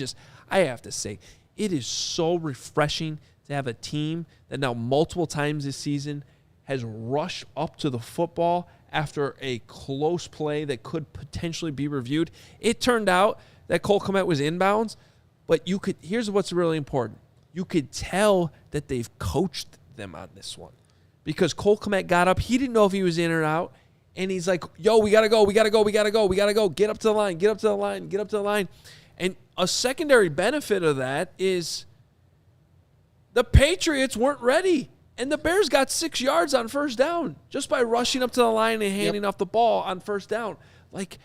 have to say, it is so refreshing to have a team that now multiple times this season has rushed up to the football after a close play that could potentially be reviewed. It turned out that Cole Kmet was inbounds, but here's what's really important. You could tell that they've coached them on this one because Cole Kmet got up. He didn't know if he was in or out, and he's like, yo, we got to go. Get up to the line. And a secondary benefit of that is the Patriots weren't ready. And the Bears got 6 yards on first down just by rushing up to the line and handing off the ball on first down. Like,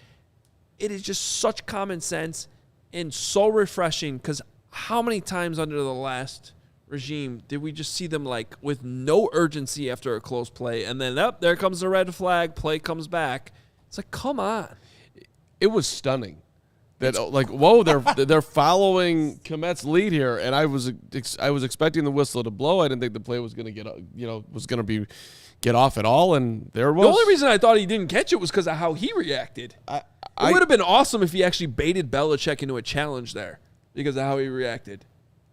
it is just such common sense and so refreshing because how many times under the last regime did we just see them, like, with no urgency after a close play and then, there comes the red flag, play comes back. It's like, come on. It was stunning. That whoa, they're following Kmet's lead here, and I was expecting the whistle to blow. I didn't think the play was going to get off at all, and there it was. The only reason I thought he didn't catch it was because of how he reacted. It would have been awesome if he actually baited Belichick into a challenge there because of how he reacted.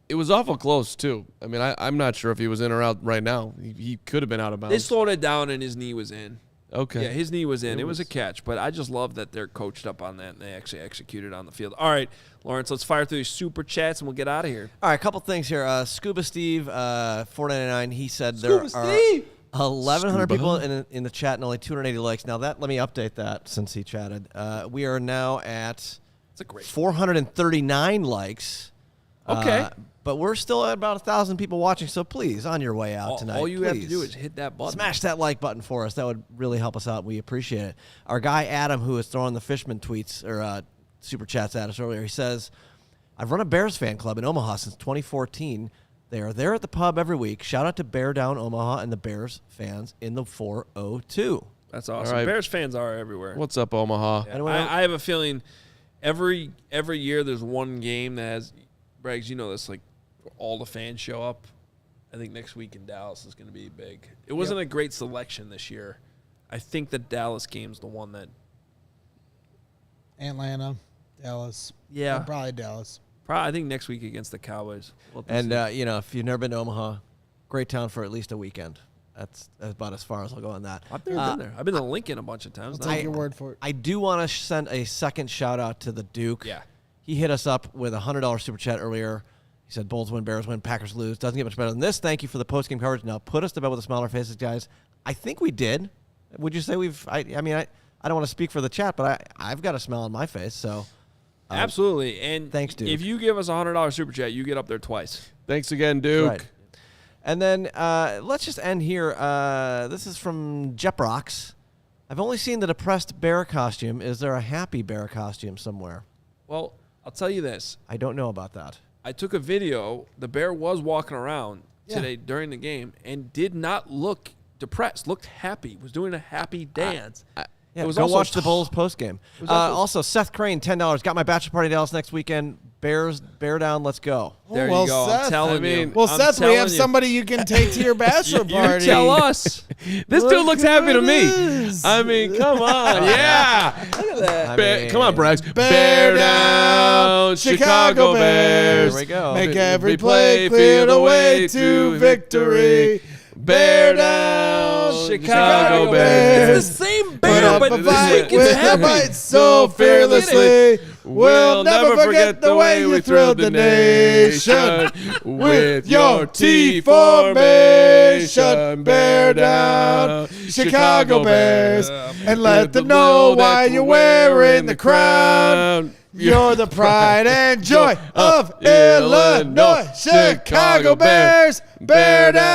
It was awful close too. I mean, I'm not sure if he was in or out right now. He could have been out of bounds. They slowed it down, and his knee was in. Okay. Yeah, his knee was in. It was a catch, but I just love that they're coached up on that and they actually executed on the field. All right, Lawrence, let's fire through these super chats and we'll get out of here. All right, a couple things here. Scuba Steve, $4.99. He said there are 1,100 people in the chat and only 280 likes. Now let me update that since he chatted. We are now at 439 likes. Okay. But we're still at about 1,000 people watching, so please, on your way out tonight, all you have to do is hit that button. Smash that like button for us. That would really help us out. We appreciate it. Our guy, Adam, who was throwing the Fishman tweets or super chats at us earlier, he says, I've run a Bears fan club in Omaha since 2014. They are there at the pub every week. Shout out to Bear Down Omaha and the Bears fans in the 402. That's awesome. All right. Bears fans are everywhere. What's up, Omaha? Yeah. I have a feeling every year there's one game that has, Braggs, you know this, like, all the fans show up. I think next week in Dallas is going to be big. It wasn't a great selection this year. I think the Dallas game's the one that. Atlanta, Dallas. Yeah. Probably Dallas. I think next week against the Cowboys. And, if you've never been to Omaha, great town for at least a weekend. That's about as far as I'll go on that. I've never been there. I've been to Lincoln a bunch of times. I'll take your word for it. I do want to send a second shout-out to the Duke. Yeah. He hit us up with a $100 super chat earlier. He said, Bulls win, Bears win, Packers lose. Doesn't get much better than this. Thank you for the post-game coverage. Now put us to bed with a smile on our faces, guys. I think we did. Would you say I don't want to speak for the chat, but I've got a smile on my face. So absolutely. And thanks, Duke. If you give us a $100 super chat, you get up there twice. Thanks again, Duke. Right. And then let's just end here. This is from Jeprox. I've only seen the depressed bear costume. Is there a happy bear costume somewhere? Well, I'll tell you this. I don't know about that. I took a video. The bear was walking around today during the game and did not look depressed. Looked happy. Was doing a happy dance. Yeah, it was go also watch the Bulls postgame. Also, Seth Crane, $10. Got my bachelor party in Dallas next weekend. Bears, bear down, let's go. There you go. Seth, I'm telling you. Well, I'm Seth, we telling have you. somebody you can take to your bachelor party. You tell us. This dude looks happy to me. I mean, come on. Yeah. Look at that. Come on, Braggs. Bear down, Chicago Bears. There we go. Make every play clear the way to victory. Bear down, Chicago Bears. It's the same Put bear, up but a this fight week with it's a happy. fight so fearlessly. We'll never forget the way you thrilled the nation with your T formation. Bear down, Chicago Bears, and let them know why you're wearing the crown. You're the pride and joy of Illinois. Chicago Bears, bear down.